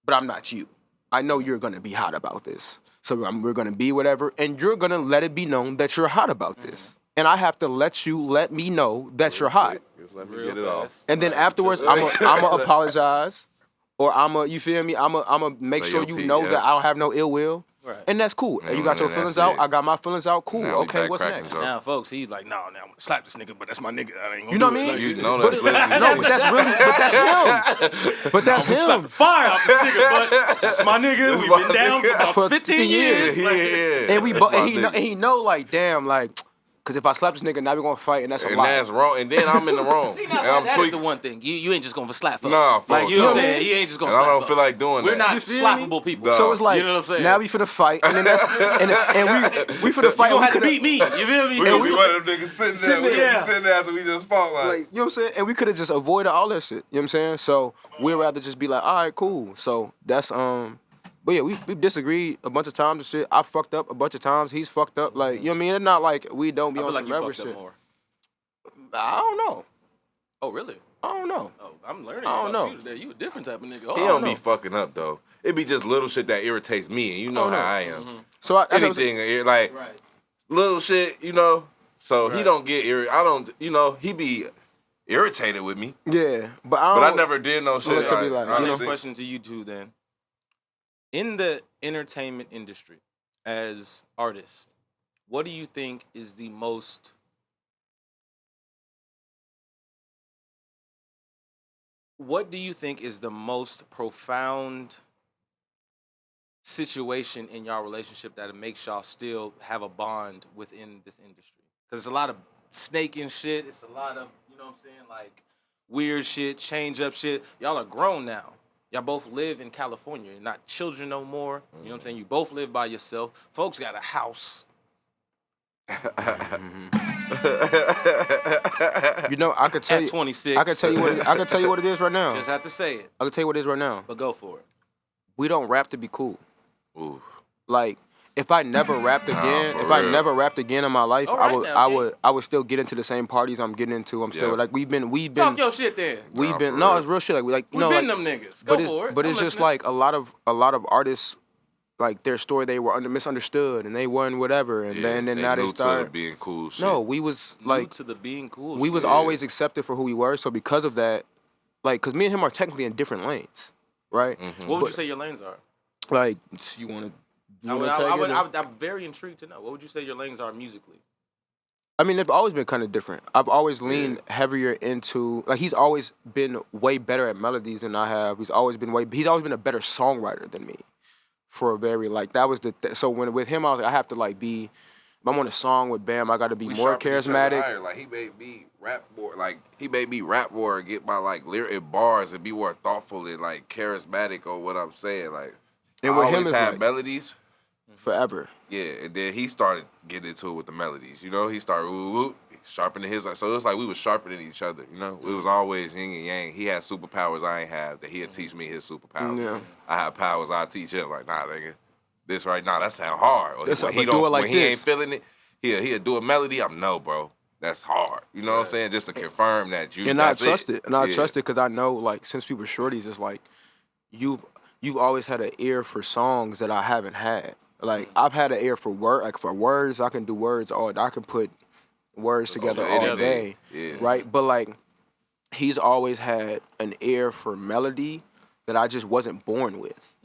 Speaker 2: but I'm not you. I know you're gonna be hot about this. So we're gonna be whatever, and you're gonna let it be known that you're hot about this. and I have to let me know that you're hot.
Speaker 3: Just let me get it off.
Speaker 2: And then afterwards, I'ma apologize, or you feel me? I'ma make
Speaker 3: Say
Speaker 2: sure
Speaker 3: your
Speaker 2: you
Speaker 3: piece,
Speaker 2: know
Speaker 3: yeah.
Speaker 2: that I don't have no ill will.
Speaker 1: Right.
Speaker 2: And that's cool. And you got your feelings
Speaker 3: that's
Speaker 2: out.
Speaker 3: it.
Speaker 2: I got my feelings out. Cool.
Speaker 3: Now we
Speaker 2: Okay,
Speaker 3: back
Speaker 2: what's
Speaker 3: cracking
Speaker 2: next?
Speaker 3: jokes.
Speaker 1: Now, folks, he's like, no, I'm gonna slap this nigga, but that's my nigga. I ain't gonna
Speaker 2: You know
Speaker 1: do
Speaker 2: what I
Speaker 1: it.
Speaker 2: mean?
Speaker 1: Like,
Speaker 3: You know that's literally
Speaker 2: No, but that's really, but that's him. But that's
Speaker 1: I'm gonna slap
Speaker 2: him.
Speaker 1: the fire out this nigga, but that's my nigga. We've been down for about
Speaker 2: For
Speaker 1: 15 years.
Speaker 3: Yeah,
Speaker 1: Like,
Speaker 2: And he know like, damn, like, cause if I slap this nigga, now we gonna fight, and that's a
Speaker 3: And
Speaker 2: lot.
Speaker 3: that's wrong. And then I'm in the wrong.
Speaker 1: See,
Speaker 3: and
Speaker 1: now
Speaker 3: I'm
Speaker 1: that is the
Speaker 3: tweaking.
Speaker 1: one thing. You ain't just gonna slap folks.
Speaker 3: Nah, folks.
Speaker 1: Like, you know what I'm
Speaker 2: No.
Speaker 1: saying? You ain't just gonna
Speaker 3: And I
Speaker 1: slap
Speaker 3: don't
Speaker 1: folks.
Speaker 3: feel like doing
Speaker 1: We're
Speaker 3: that.
Speaker 1: not
Speaker 2: You feel me?
Speaker 1: slappable people.
Speaker 3: Dog.
Speaker 2: So it's like,
Speaker 1: You know what I'm saying?
Speaker 2: now we finna fight, and then that's and we finna fight.
Speaker 1: You gonna
Speaker 2: and
Speaker 1: have to
Speaker 2: coulda-
Speaker 1: beat me. You feel me?
Speaker 3: We
Speaker 2: And
Speaker 3: was
Speaker 2: we-
Speaker 3: one of them niggas sitting there. We
Speaker 1: there.
Speaker 3: was sitting there after we just fought.
Speaker 2: Like, you know what I'm saying? And we could have just avoided all that shit. You know what I'm saying? So we'd rather just be like, all right, cool. So that's but yeah, we disagreed a bunch of times and shit. I fucked up a bunch of times. He's fucked up. Like, you know what I mean? It's not like we don't be
Speaker 1: I
Speaker 2: on
Speaker 1: feel like
Speaker 2: some
Speaker 1: you
Speaker 2: rebel
Speaker 1: fucked up
Speaker 2: shit.
Speaker 1: more.
Speaker 2: I don't know.
Speaker 1: Oh, really?
Speaker 2: I don't know.
Speaker 1: Oh, I'm learning
Speaker 2: I don't
Speaker 1: about
Speaker 2: know.
Speaker 1: you today. You a different type of nigga.
Speaker 3: He
Speaker 1: Oh,
Speaker 3: don't
Speaker 2: know.
Speaker 3: be fucking up though. It be just little shit that irritates me, and you know how I am.
Speaker 2: So that's what I'm saying.
Speaker 3: Anything like
Speaker 1: right.
Speaker 3: little shit, you know. So he
Speaker 1: Right.
Speaker 3: don't get I don't, you know. He be irritated with me,
Speaker 2: Yeah, but
Speaker 3: but I never did no shit.
Speaker 2: it could be like,
Speaker 3: I
Speaker 2: you know,
Speaker 3: don't think-
Speaker 1: Question to you two then. In the entertainment industry, as artists, what do you think is the most profound situation in y'all relationship that makes y'all still have a bond within this industry? Because it's a lot of snaking shit. It's a lot of, you know what I'm saying, like weird shit, change up shit. Y'all are grown now. Y'all both live in California. You're not children no more. You know what I'm saying? You both live by yourself. Folks got a house.
Speaker 2: You know, I could tell
Speaker 1: At
Speaker 2: you.
Speaker 1: 26.
Speaker 2: I could tell you what it is right now.
Speaker 1: Just have to say it,
Speaker 2: I can tell you what it is right now.
Speaker 1: but go for it.
Speaker 2: We don't rap to be cool.
Speaker 3: Ooh.
Speaker 2: Like, if I never rapped again,
Speaker 3: for
Speaker 2: if I
Speaker 3: real.
Speaker 2: never rapped again in my life,
Speaker 1: All
Speaker 2: I
Speaker 1: right
Speaker 2: would,
Speaker 1: now,
Speaker 2: I
Speaker 1: King.
Speaker 2: would, I would still get into the same parties I'm getting into. I'm still
Speaker 3: Yeah.
Speaker 2: like we've been,
Speaker 1: Talk your shit then.
Speaker 2: we've
Speaker 3: Nah,
Speaker 2: been.
Speaker 3: for
Speaker 2: No,
Speaker 3: real.
Speaker 2: it's real shit. Like
Speaker 1: We
Speaker 2: know,
Speaker 1: been
Speaker 2: like,
Speaker 1: them niggas. Go
Speaker 2: but
Speaker 1: for it.
Speaker 2: but
Speaker 1: I'm
Speaker 2: it's just
Speaker 1: listening.
Speaker 2: like a lot of artists, like their story, they were misunderstood and they weren't whatever, and then now they
Speaker 3: new
Speaker 2: start.
Speaker 3: to being cool shit.
Speaker 2: No, we was
Speaker 1: New
Speaker 2: like
Speaker 1: to the being cool.
Speaker 2: we was
Speaker 1: shit.
Speaker 2: always accepted for who we were. So because of that, like, cause me and him are technically in different lanes, right?
Speaker 3: Mm-hmm.
Speaker 1: What would you
Speaker 2: but-
Speaker 1: say your lanes are?
Speaker 2: Like, you want to.
Speaker 1: I'm very intrigued to know. What would you say your lanes are musically?
Speaker 2: I mean, they've always been kind of different. I've always leaned heavier into, like, he's always been way better at melodies than I have. He's always been a better songwriter than me. For a very, like, that was so when with him, I was like, I have to, like, if I'm on a song with Bam, I got to be more
Speaker 3: sharpened each other
Speaker 2: charismatic.
Speaker 3: higher. Like he made me rap more. Like he made me rap more and get my like lyric bars and be more thoughtful and like charismatic on what I'm saying. Like
Speaker 2: And
Speaker 3: I
Speaker 2: with him,
Speaker 3: always
Speaker 2: it's
Speaker 3: had
Speaker 2: like
Speaker 3: melodies.
Speaker 2: forever.
Speaker 3: Yeah, and then he started getting into it with the melodies. You know, he started sharpening his. So it was like we was sharpening each other. You know, it was always yin and yang. He had superpowers I ain't have that he'd teach me his superpowers.
Speaker 2: Yeah.
Speaker 3: I have powers I teach him. Like nah, nigga, this right now that sound hard. Or
Speaker 2: That's
Speaker 3: when
Speaker 2: like,
Speaker 3: he
Speaker 2: but do
Speaker 3: don't,
Speaker 2: it like
Speaker 3: when he ain't
Speaker 2: this.
Speaker 3: feeling it, he'll do a melody. I'm no, bro. That's hard. You know what I'm saying? Just to confirm that you.
Speaker 2: And I
Speaker 3: that's
Speaker 2: trust it. And I
Speaker 3: Yeah.
Speaker 2: trust it because I know, like, since we were shorties, it's like you've always had an ear for songs that I haven't had. Like, I've had an ear for words. I can do words I can put words together all
Speaker 3: anything.
Speaker 2: day.
Speaker 3: Yeah.
Speaker 2: Right? But like, he's always had an ear for melody that I just wasn't born with.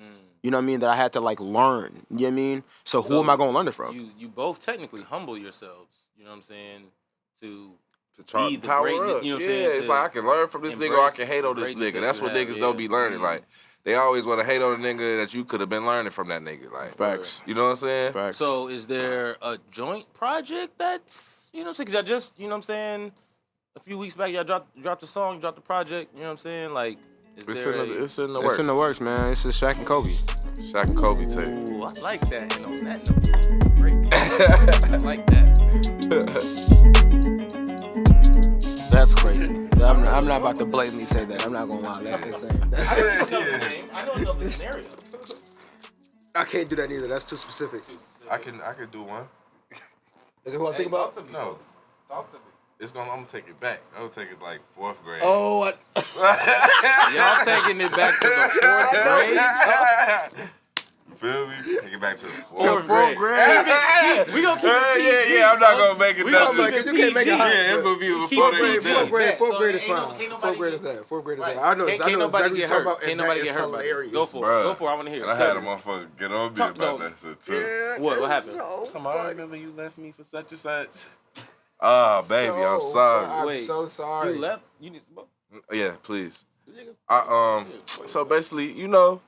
Speaker 2: You know what I mean? That I had to, like, learn. You know what I mean? So who am I gonna learn it from?
Speaker 1: You both technically humble yourselves. You know what I'm saying? To
Speaker 3: Try
Speaker 1: be
Speaker 3: to
Speaker 1: the
Speaker 3: power
Speaker 1: greatness,
Speaker 3: up.
Speaker 1: you know what I'm
Speaker 3: yeah,
Speaker 1: saying?
Speaker 3: it's
Speaker 1: To
Speaker 3: like I can learn from this nigga or I can hate on this
Speaker 1: greatness
Speaker 3: nigga.
Speaker 1: that
Speaker 3: That's
Speaker 1: you
Speaker 3: what
Speaker 1: have,
Speaker 3: niggas
Speaker 1: yeah.
Speaker 3: don't be learning. Like they always want to hate on a nigga that you could have been learning from that nigga. Like
Speaker 2: Facts.
Speaker 3: You know what I'm saying?
Speaker 2: Facts.
Speaker 1: So is there a joint project that's, you know what I'm saying? 'Cause y'all just, you know what I'm saying? A few weeks back, y'all dropped the song, dropped the project. You know what I'm saying? Like, is
Speaker 3: It's
Speaker 1: there
Speaker 3: in the
Speaker 2: It's
Speaker 3: works.
Speaker 2: in the works, man. It's just Shaq and Kobe.
Speaker 3: Shaq and Kobe tape.
Speaker 1: Ooh, I like that. And on that note, break. I like that.
Speaker 2: That's crazy. I'm not about to blatantly say that. I'm not gonna lie. That's insane.
Speaker 1: I don't know the scenario.
Speaker 2: I can't do that either. That's too specific.
Speaker 3: I can do one.
Speaker 2: Is it who I think about?
Speaker 1: Talk to me.
Speaker 3: No.
Speaker 1: Talk to me.
Speaker 3: I'm gonna take it back. I'm gonna take it like 4th grade.
Speaker 2: Oh,
Speaker 1: Y'all taking it back to the 4th grade?
Speaker 3: feel me? Take it back to the
Speaker 1: Fourth
Speaker 2: grade.
Speaker 1: We gonna keep it PG.
Speaker 3: I'm not gonna make it
Speaker 1: We
Speaker 3: nothing.
Speaker 1: gonna keep it
Speaker 2: You can't make it
Speaker 1: PG.
Speaker 2: hot.
Speaker 3: Yeah, it's gonna be
Speaker 1: Keep
Speaker 3: before
Speaker 1: it
Speaker 3: they
Speaker 1: PG.
Speaker 3: done.
Speaker 2: Fourth grade is
Speaker 1: So
Speaker 2: fine.
Speaker 1: ain't nobody
Speaker 2: Fourth grade is that. Fourth grade is
Speaker 1: Right.
Speaker 2: that. I know
Speaker 1: Can't nobody
Speaker 2: exactly
Speaker 1: get
Speaker 2: what you're
Speaker 1: hurt.
Speaker 2: talking
Speaker 1: Can't
Speaker 2: about.
Speaker 1: nobody
Speaker 2: And
Speaker 1: get
Speaker 2: that
Speaker 1: hurt
Speaker 2: is
Speaker 1: by this.
Speaker 2: hilarious.
Speaker 1: Go for it.
Speaker 3: Bruh.
Speaker 1: Go for it. I want to hear it.
Speaker 3: And I
Speaker 1: Tell
Speaker 3: had a
Speaker 1: me.
Speaker 3: motherfucker get on me
Speaker 1: Talk-
Speaker 3: about
Speaker 1: no.
Speaker 3: that shit too.
Speaker 2: Yeah,
Speaker 1: What
Speaker 2: it's
Speaker 1: happened?
Speaker 2: so
Speaker 3: Somebody
Speaker 2: funny.
Speaker 3: remember you left me for such and such. Ah, baby, I'm sorry.
Speaker 2: I'm
Speaker 1: Wait,
Speaker 2: so sorry.
Speaker 1: You left? You need some more?
Speaker 3: Yeah, please. So basically, you know,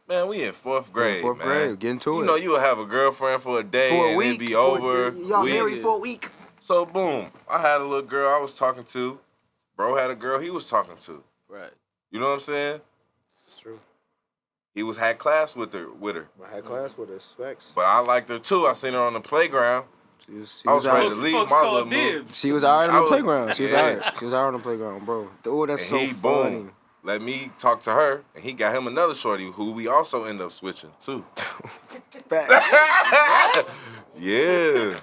Speaker 3: man, we in fourth grade,
Speaker 2: Fourth
Speaker 3: man.
Speaker 2: grade, get into
Speaker 3: You
Speaker 2: it.
Speaker 3: know, you would have a girlfriend for a day
Speaker 2: For a
Speaker 3: and
Speaker 2: week.
Speaker 3: it'd be over.
Speaker 2: Y'all
Speaker 3: week.
Speaker 2: married for a week.
Speaker 3: So boom, I had a little girl I was talking to. Bro had a girl he was talking to.
Speaker 1: Right.
Speaker 3: You know what I'm saying?
Speaker 2: It's true.
Speaker 3: He had class with her.
Speaker 2: I had class with us. Facts.
Speaker 3: But I liked her too. I seen her on the playground.
Speaker 2: She
Speaker 3: I was ready to
Speaker 1: Folks
Speaker 3: leave
Speaker 1: call
Speaker 3: my little
Speaker 1: dibs.
Speaker 3: move.
Speaker 2: She was alright on
Speaker 3: I
Speaker 2: the
Speaker 3: was-
Speaker 2: playground. She was
Speaker 3: yeah.
Speaker 2: alright. She was alright on the playground, bro. Oh, that's
Speaker 3: And
Speaker 2: so
Speaker 3: he,
Speaker 2: funny.
Speaker 3: boom, let me talk to her, and he got him another shorty who we also end up switching too.
Speaker 2: Facts.
Speaker 3: Yeah.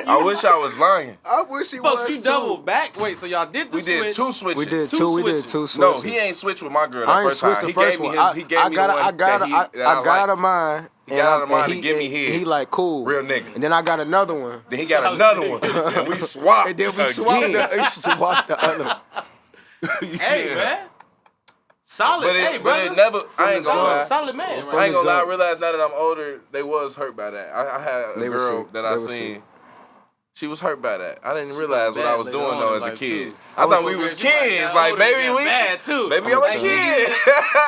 Speaker 3: I wish I was lying.
Speaker 2: I wish he
Speaker 1: Fuck,
Speaker 2: was
Speaker 1: you
Speaker 2: too.
Speaker 1: double back. Wait, so y'all did the
Speaker 3: We
Speaker 1: switch.
Speaker 3: did two switches.
Speaker 2: We did
Speaker 1: Two
Speaker 2: two. We did
Speaker 1: switches.
Speaker 2: two switches.
Speaker 3: No, he ain't switched with my girl that
Speaker 2: I ain't
Speaker 3: first
Speaker 2: switched
Speaker 3: time.
Speaker 2: the
Speaker 3: He
Speaker 2: first
Speaker 3: gave me
Speaker 2: one.
Speaker 3: his. He gave me the one
Speaker 2: I got out of
Speaker 3: liked.
Speaker 2: mine.
Speaker 3: He got out of mine to give me
Speaker 2: and
Speaker 3: his.
Speaker 2: He like cool.
Speaker 3: Real nigga.
Speaker 2: And then I got another one.
Speaker 3: Then he got another one, and we swapped.
Speaker 2: And then we swapped the other.
Speaker 1: Hey,
Speaker 3: Yeah.
Speaker 1: man. Solid.
Speaker 3: But
Speaker 1: Hey,
Speaker 3: it
Speaker 1: brother.
Speaker 3: never. I ain't gonna
Speaker 1: Solid,
Speaker 3: lie.
Speaker 1: solid man.
Speaker 2: From
Speaker 3: I ain't gonna lie. I
Speaker 2: jump.
Speaker 3: realized now that I'm older, they was hurt by that. I had a
Speaker 2: They was
Speaker 3: girl
Speaker 2: sick.
Speaker 3: that
Speaker 2: They
Speaker 3: I
Speaker 2: was
Speaker 3: seen.
Speaker 2: sick.
Speaker 3: She was hurt by that. I didn't realize what I was
Speaker 1: Bad
Speaker 3: doing
Speaker 1: later
Speaker 3: though
Speaker 1: on
Speaker 3: as a
Speaker 1: in life,
Speaker 3: kid.
Speaker 1: too.
Speaker 3: I thought we
Speaker 1: so
Speaker 3: was
Speaker 1: bad, she like
Speaker 3: kids.
Speaker 1: got
Speaker 3: Like
Speaker 1: older and
Speaker 3: baby,
Speaker 1: got
Speaker 3: we.
Speaker 1: bad too.
Speaker 3: Baby, I'm a
Speaker 1: Like,
Speaker 3: kid.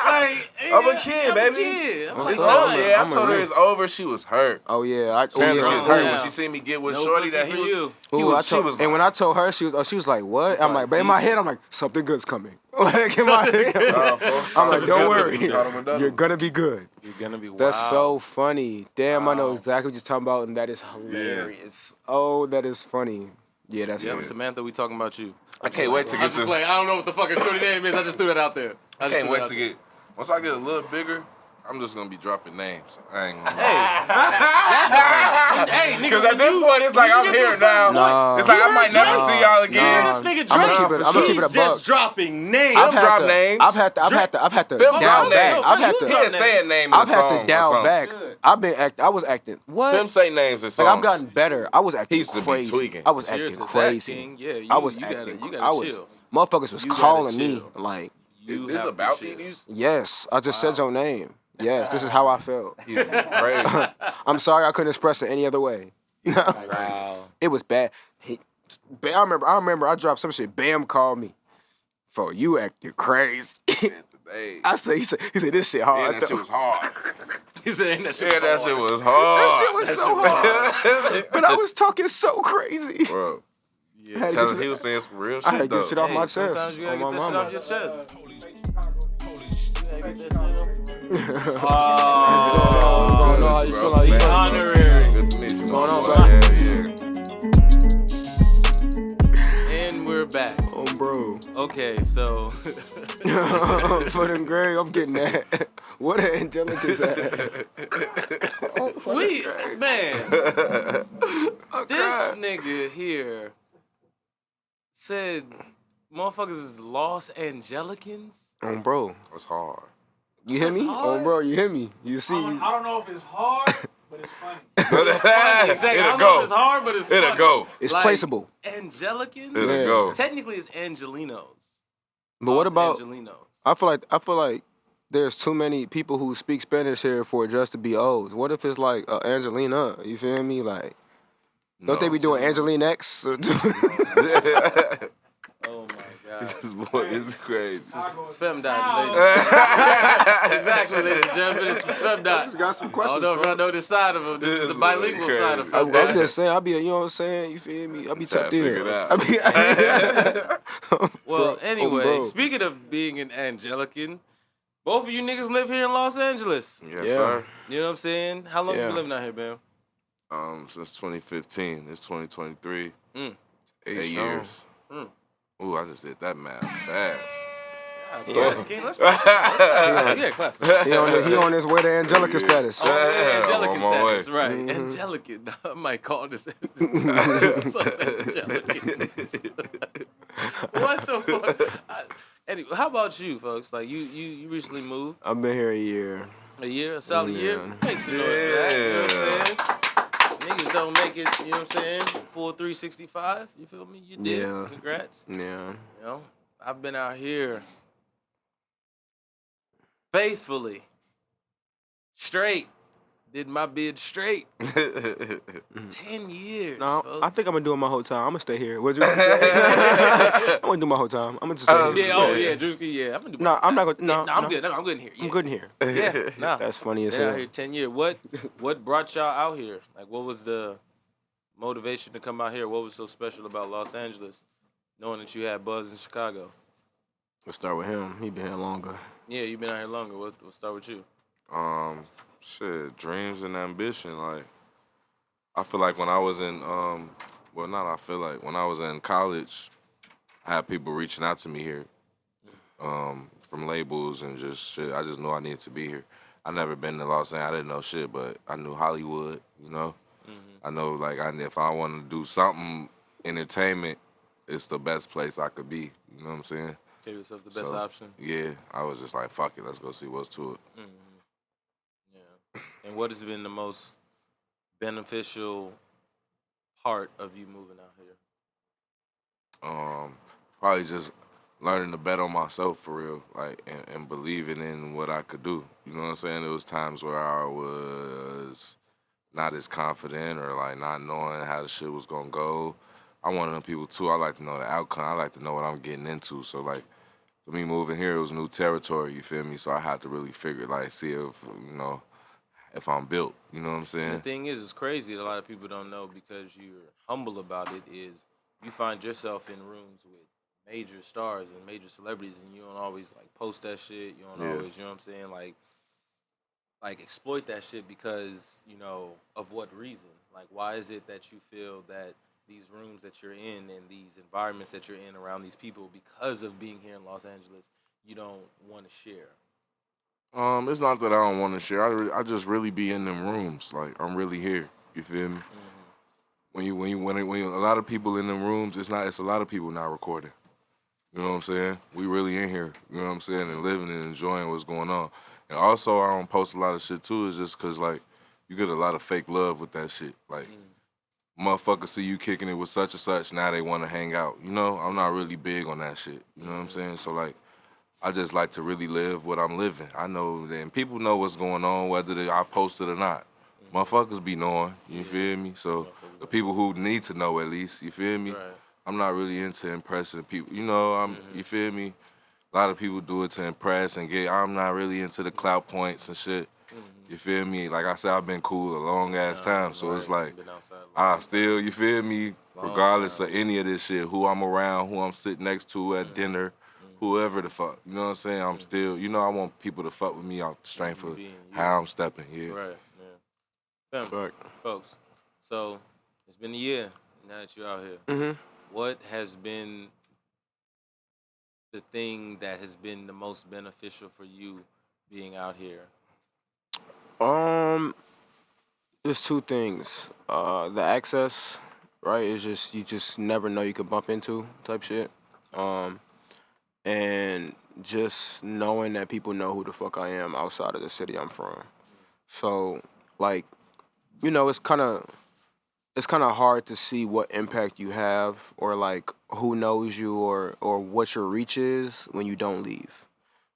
Speaker 1: Like,
Speaker 3: I'm a kid,
Speaker 1: I'm a
Speaker 3: baby.
Speaker 1: kid. I'm
Speaker 2: I'm
Speaker 1: like,
Speaker 3: It's
Speaker 2: sorry,
Speaker 3: over.
Speaker 1: nine.
Speaker 3: Yeah, I
Speaker 2: I'm a
Speaker 3: told her
Speaker 2: nigga.
Speaker 3: it's over. She was hurt.
Speaker 2: Oh yeah,
Speaker 3: She was
Speaker 1: yeah.
Speaker 3: hurt
Speaker 1: Yeah.
Speaker 3: when she seen me get with
Speaker 1: No
Speaker 3: shorty
Speaker 1: pussy
Speaker 3: that
Speaker 1: for
Speaker 3: he was.
Speaker 1: you.
Speaker 3: He
Speaker 2: Ooh,
Speaker 3: was. She was.
Speaker 2: and when I told her, she was like, "What?" I'm like, but in my head, I'm like, "Something good's coming." Like in my head, I'm like, "Don't worry, you're gonna be good."
Speaker 1: You're gonna be wild.
Speaker 2: That's so funny. Damn, I know exactly what you're talking about, and that is hilarious. Oh, that is funny. Yeah, that's
Speaker 1: Yeah,
Speaker 2: funny.
Speaker 1: Samantha, we talking about you.
Speaker 3: I can't wait to
Speaker 1: I'm
Speaker 3: get
Speaker 1: just
Speaker 3: to.
Speaker 1: playing. I don't know what the fucking shorty name is. I just threw that out there.
Speaker 3: I can't wait to get. Once I get a little bigger, I'm just gonna be dropping names. I ain't gonna.
Speaker 1: Hey, nigga.
Speaker 3: Because at this point, it's like I'm here now.
Speaker 2: Nah.
Speaker 3: It's like I might never
Speaker 2: Nah.
Speaker 3: see y'all
Speaker 1: You hear
Speaker 3: again.
Speaker 1: this nigga
Speaker 2: I'ma
Speaker 1: drop?
Speaker 2: keep it- I'ma keep it a
Speaker 1: He's just
Speaker 2: buck.
Speaker 1: dropping names.
Speaker 3: I've drop names.
Speaker 2: I've had to
Speaker 3: Phil
Speaker 2: dial
Speaker 3: drop
Speaker 2: back.
Speaker 3: names.
Speaker 2: I've had
Speaker 1: You
Speaker 3: He
Speaker 2: to.
Speaker 1: drop
Speaker 3: didn't say a name in
Speaker 2: I've
Speaker 3: a
Speaker 2: had
Speaker 3: song
Speaker 2: to
Speaker 3: or
Speaker 2: dial
Speaker 3: something.
Speaker 2: back. I was acting. What?
Speaker 3: Them say names in songs.
Speaker 2: Like I've gotten better. I was acting
Speaker 3: used to be
Speaker 2: crazy.
Speaker 3: tweaking.
Speaker 2: I was
Speaker 1: Cheers
Speaker 2: acting
Speaker 1: to that,
Speaker 2: crazy.
Speaker 1: King. Yeah,
Speaker 2: I was
Speaker 1: you
Speaker 2: acting.
Speaker 1: gotta
Speaker 2: I was.
Speaker 1: chill.
Speaker 2: Motherfuckers was
Speaker 1: You gotta
Speaker 2: calling me
Speaker 1: chill.
Speaker 2: like,
Speaker 1: You
Speaker 3: This
Speaker 1: have to
Speaker 3: about
Speaker 1: chill.
Speaker 3: you?
Speaker 2: yes. I just said your name. Yes, this is how I felt.
Speaker 3: He's crazy.
Speaker 2: I'm sorry I couldn't express it any other way.
Speaker 1: Wow.
Speaker 2: It was bad. I remember I dropped some shit. Bam called me. For you acting crazy.
Speaker 3: Hey.
Speaker 2: He said this shit hard.
Speaker 3: Yeah, that shit was hard.
Speaker 1: He said, ain't that shit
Speaker 3: Yeah, that
Speaker 1: so
Speaker 3: shit
Speaker 1: hard?
Speaker 3: was hard.
Speaker 2: That shit was so hard. But I was talking so crazy.
Speaker 3: Bro,
Speaker 1: Yeah.
Speaker 2: had to
Speaker 3: tell
Speaker 2: get
Speaker 3: him he
Speaker 2: shit-
Speaker 3: was saying some real shit
Speaker 2: I had to
Speaker 3: though.
Speaker 2: get shit off my chest.
Speaker 1: Sometimes you gotta
Speaker 2: on
Speaker 1: get
Speaker 2: my
Speaker 1: that shit
Speaker 2: mama.
Speaker 1: off your chest. Oh,
Speaker 2: Going on, you feel like you
Speaker 1: honorary.
Speaker 3: Good to meet you.
Speaker 2: Going on,
Speaker 3: bro? Yeah.
Speaker 1: And we're back.
Speaker 2: Oh, bro.
Speaker 1: Okay, so
Speaker 2: For them Greg, I'm getting that. What an angelic is that?
Speaker 1: this nigga here said motherfuckers is Los Angelicans.
Speaker 2: Oh, bro.
Speaker 3: It's hard.
Speaker 2: You hear me?
Speaker 1: That's hard.
Speaker 2: Oh, bro, you hear me? You see?
Speaker 4: I don't know if it's hard, but it's funny.
Speaker 1: Funny, exactly. I
Speaker 3: It'll
Speaker 1: don't know if
Speaker 3: go.
Speaker 1: it's hard, but it's
Speaker 3: It'll
Speaker 1: funny.
Speaker 3: go.
Speaker 2: It's
Speaker 1: Like,
Speaker 2: placeable.
Speaker 1: Angelicans?
Speaker 3: It'll
Speaker 2: Yeah.
Speaker 3: go.
Speaker 1: Technically, it's Angelinos.
Speaker 2: But what
Speaker 1: Los
Speaker 2: about?
Speaker 1: Angelinos?
Speaker 2: I feel like there's too many people who speak Spanish here for it just to be O's. What if it's like Angelina? You feel me? Like, don't they be doing Angelina X?
Speaker 1: Oh my God.
Speaker 3: This boy is crazy.
Speaker 1: It's Femdot, ladies and Exactly, ladies and gentlemen. This is Femdot.
Speaker 2: Just got some
Speaker 1: I
Speaker 2: questions.
Speaker 1: don't know if y'all know this side of him. This is the bilingual side of
Speaker 2: I'm
Speaker 1: Femdot.
Speaker 2: just saying, you know what I'm saying? You feel me? I be
Speaker 3: Trying
Speaker 2: tapped
Speaker 3: to
Speaker 2: in.
Speaker 3: figure it out.
Speaker 1: Well, anyway,
Speaker 2: bro.
Speaker 1: speaking of being an Angelican, both of you niggas live here in Los Angeles.
Speaker 3: Yes,
Speaker 2: Yeah.
Speaker 3: sir.
Speaker 1: You know what I'm saying? How long you
Speaker 2: Yeah.
Speaker 1: been living out here, Bam?
Speaker 3: Since 2015. It's 2023. 8
Speaker 2: H
Speaker 3: years.
Speaker 1: Mm.
Speaker 3: Ooh, I just did that math fast.
Speaker 1: Let's yeah, clap. For that.
Speaker 2: He on his way to Angelica status.
Speaker 1: Oh, yeah,
Speaker 3: I'm
Speaker 1: Angelican
Speaker 3: on my way.
Speaker 1: status, right? Angelican. I might call this episode Angelican. What the fuck? Anyway, how about you, folks? Like you recently moved.
Speaker 2: I've been here a year.
Speaker 1: A year, a solid year. Make some noise for that. You know what I'm saying? Niggas don't make it, you know what I'm saying? Full 365. You feel me? You did.
Speaker 2: Yeah.
Speaker 1: Congrats.
Speaker 2: Yeah.
Speaker 1: You know, I've been out here faithfully, straight. Did my bid straight. 10 years.
Speaker 2: No,
Speaker 1: folks.
Speaker 2: I think I'm gonna do it my whole time. I'm gonna stay here. What'd you say? I'm gonna do my whole time. I'm gonna just stay here.
Speaker 1: Yeah, oh yeah, Drewski, yeah. I'm gonna do
Speaker 2: No, I'm not gonna.
Speaker 1: yeah,
Speaker 2: No,
Speaker 1: I'm good. No, I'm good in here. Yeah.
Speaker 2: I'm good in here.
Speaker 1: Yeah, nah.
Speaker 2: That's funny as
Speaker 1: Been out
Speaker 2: hell.
Speaker 1: here 10 years. What brought y'all out here? Like, what was the motivation to come out here? What was so special about Los Angeles, knowing that you had buzz in Chicago?
Speaker 2: Let's start with him. He been here longer.
Speaker 1: Yeah, you've been out here longer. We'll start with you.
Speaker 3: Shit, dreams and ambition. Like, I feel like when I was in, when I was in college, I had people reaching out to me here, from labels and just shit. I just knew I needed to be here. I never been to Los Angeles. I didn't know shit, but I knew Hollywood. You know, I know like if I wanted to do something entertainment, it's the best place I could be. You know what I'm saying?
Speaker 1: Gave yourself the best option.
Speaker 3: Yeah, I was just like, fuck it, let's go see what's to it.
Speaker 1: Yeah. And what has been the most beneficial part of you moving out here?
Speaker 3: Probably just learning to bet on myself for real, like, and believing in what I could do. You know what I'm saying? There was times where I was not as confident or like not knowing how the shit was gonna go. I'm one of them people too. I like to know the outcome. I like to know what I'm getting into. So like, for me moving here, it was new territory. You feel me? So I had to really figure, like, see if if I'm built. You know what I'm saying?
Speaker 1: And the thing is, it's crazy that a lot of people don't know because you're humble about it. Is you find yourself in rooms with major stars and major celebrities, and you don't always like post that shit. You don't always, you know what I'm saying, like exploit that shit because of what reason? Like, why is it that you feel that these rooms that you're in and these environments that you're in around these people, because of being here in Los Angeles, you don't want to share?
Speaker 3: It's not that I don't want to share. I just really be in them rooms. Like, I'm really here. You feel me? When a lot of people in them rooms, it's a lot of people not recording. You know what I'm saying? We really in here. You know what I'm saying? And living and enjoying what's going on. And also, I don't post a lot of shit too. Is just because like you get a lot of fake love with that shit. Like, motherfuckers see you kicking it with such and such, now they want to hang out. You know, I'm not really big on that shit. You know what I'm saying? So like, I just like to really live what I'm living. I know that people know what's going on, whether I post it or not. Motherfuckers be knowing, you feel me? So the people who need to know at least, you feel me?
Speaker 1: Right.
Speaker 3: I'm not really into impressing people. You know, you feel me? A lot of people do it to impress and I'm not really into the clout points and shit. You feel me? Like I said, I've been cool a long ass time, so it's like I still, you feel me? Regardless of any of this shit, who I'm around, who I'm sitting next to at dinner, whoever the fuck, you know what I'm saying? I'm still, I want people to fuck with me out the strength of how I'm stepping. Yeah.
Speaker 1: Right. Yeah. Fem, folks. So it's been a year now that you're out here. What has been the thing that has been the most beneficial for you being out here?
Speaker 2: There's two things. The access, right, is just you just never know you could bump into type shit. And just knowing that people know who the fuck I am outside of the city I'm from. So, like, it's kind of hard to see what impact you have or like who knows you or what your reach is when you don't leave,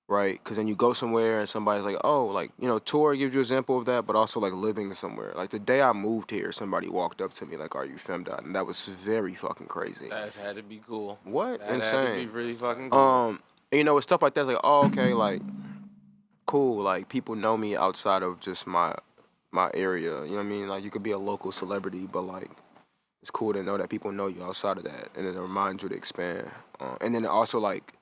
Speaker 2: right? Because then you go somewhere and somebody's like, oh, like, tour gives you an example of that, but also like living somewhere. Like the day I moved here, somebody walked up to me like, are you Femdot? And that was very fucking crazy.
Speaker 1: That had to be cool.
Speaker 2: What?
Speaker 1: That
Speaker 2: Insane.
Speaker 1: had to be really fucking cool.
Speaker 2: And with stuff like that, it's like, oh, okay, like, cool. Like people know me outside of just my area. You know what I mean? Like you could be a local celebrity, but like it's cool to know that people know you outside of that, and it reminds you to expand. And then it also like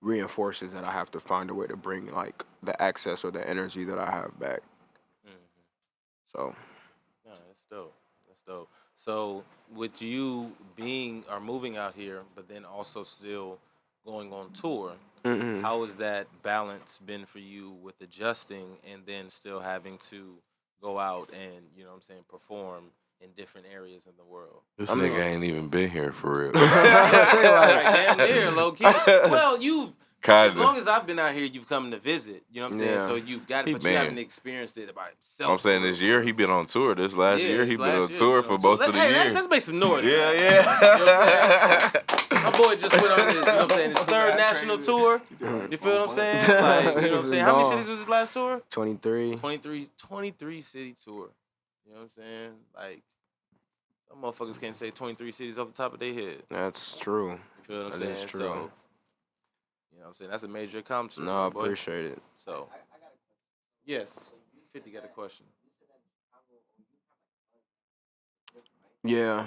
Speaker 2: reinforces that I have to find a way to bring like the access or the energy that I have back. So.
Speaker 1: Yeah, that's dope. That's dope. So with you being or moving out here, but then also still going on tour, how has that balance been for you with adjusting and then still having to go out and, perform in different areas in the world.
Speaker 3: This nigga ain't even been here for real.
Speaker 1: Like, damn near, low key. Well, as
Speaker 3: Kinda.
Speaker 1: long as I've been out here, you've come to visit. You know what I'm saying?
Speaker 2: Yeah.
Speaker 1: So you've got it, but you haven't experienced it by himself.
Speaker 3: I'm saying this year he been on tour. This last year he been on tour for
Speaker 1: So
Speaker 3: most of the year.
Speaker 1: Let's make some noise.
Speaker 3: Yeah,
Speaker 1: man.
Speaker 3: yeah.
Speaker 1: You know what I'm saying? My boy just went on his, you know what I'm saying, his third national tour. You feel what I'm saying? Like, you know what I'm saying? How many cities was his last tour?
Speaker 2: 23.
Speaker 1: 23 city tour. You know what I'm saying? Like, some motherfuckers can't say 23 cities off the top of their head.
Speaker 2: That's true.
Speaker 1: You feel what I'm
Speaker 2: That
Speaker 1: saying?
Speaker 2: is true.
Speaker 1: So, you know what I'm saying? That's a major accomplishment.
Speaker 2: No, I
Speaker 1: boy.
Speaker 2: appreciate it.
Speaker 1: So, yes, 50 got a question.
Speaker 2: Yeah.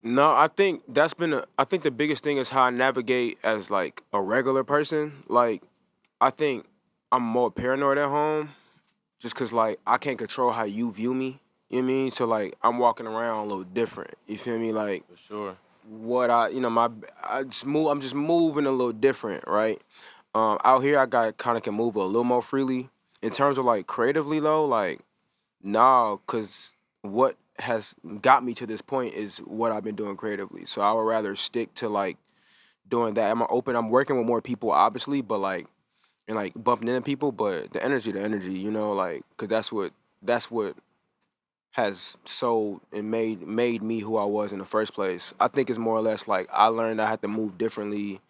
Speaker 2: No, I think I think the biggest thing is how I navigate as like a regular person. Like, I think I'm more paranoid at home just because like I can't control how you view me. You know what I mean? So like I'm walking around a little different. You feel me? Like
Speaker 1: For sure.
Speaker 2: what I'm just moving a little different, right? Out here I kind of can move a little more freely. In terms of like creatively though, like nah, cause what has got me to this point is what I've been doing creatively. So I would rather stick to like doing that. I'm working with more people obviously, but like and like bumping into people, but the energy, you know, like cause that's what has sold and made me who I was in the first place. I think it's more or less like I learned I had to move differently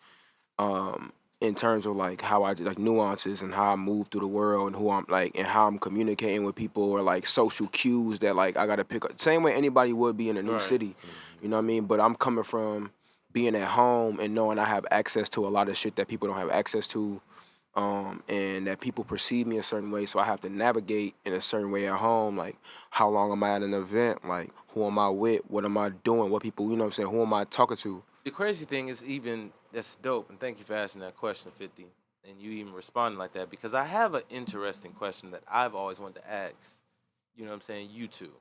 Speaker 2: in terms of like how I like nuances and how I move through the world and who I'm like and how I'm communicating with people or like social cues that like I gotta pick up. Same way anybody would be in a new city. You know what I mean? But I'm coming from being at home and knowing I have access to a lot of shit that people don't have access to. And that people perceive me a certain way, so I have to navigate in a certain way at home. Like, how long am I at an event? Like, who am I with? What am I doing? What people, you know what I'm saying? Who am I talking to?
Speaker 1: The crazy thing is that's dope, and thank you for asking that question, 50, and you even responding like that, because I have an interesting question that I've always wanted to ask, you know what I'm saying, you two,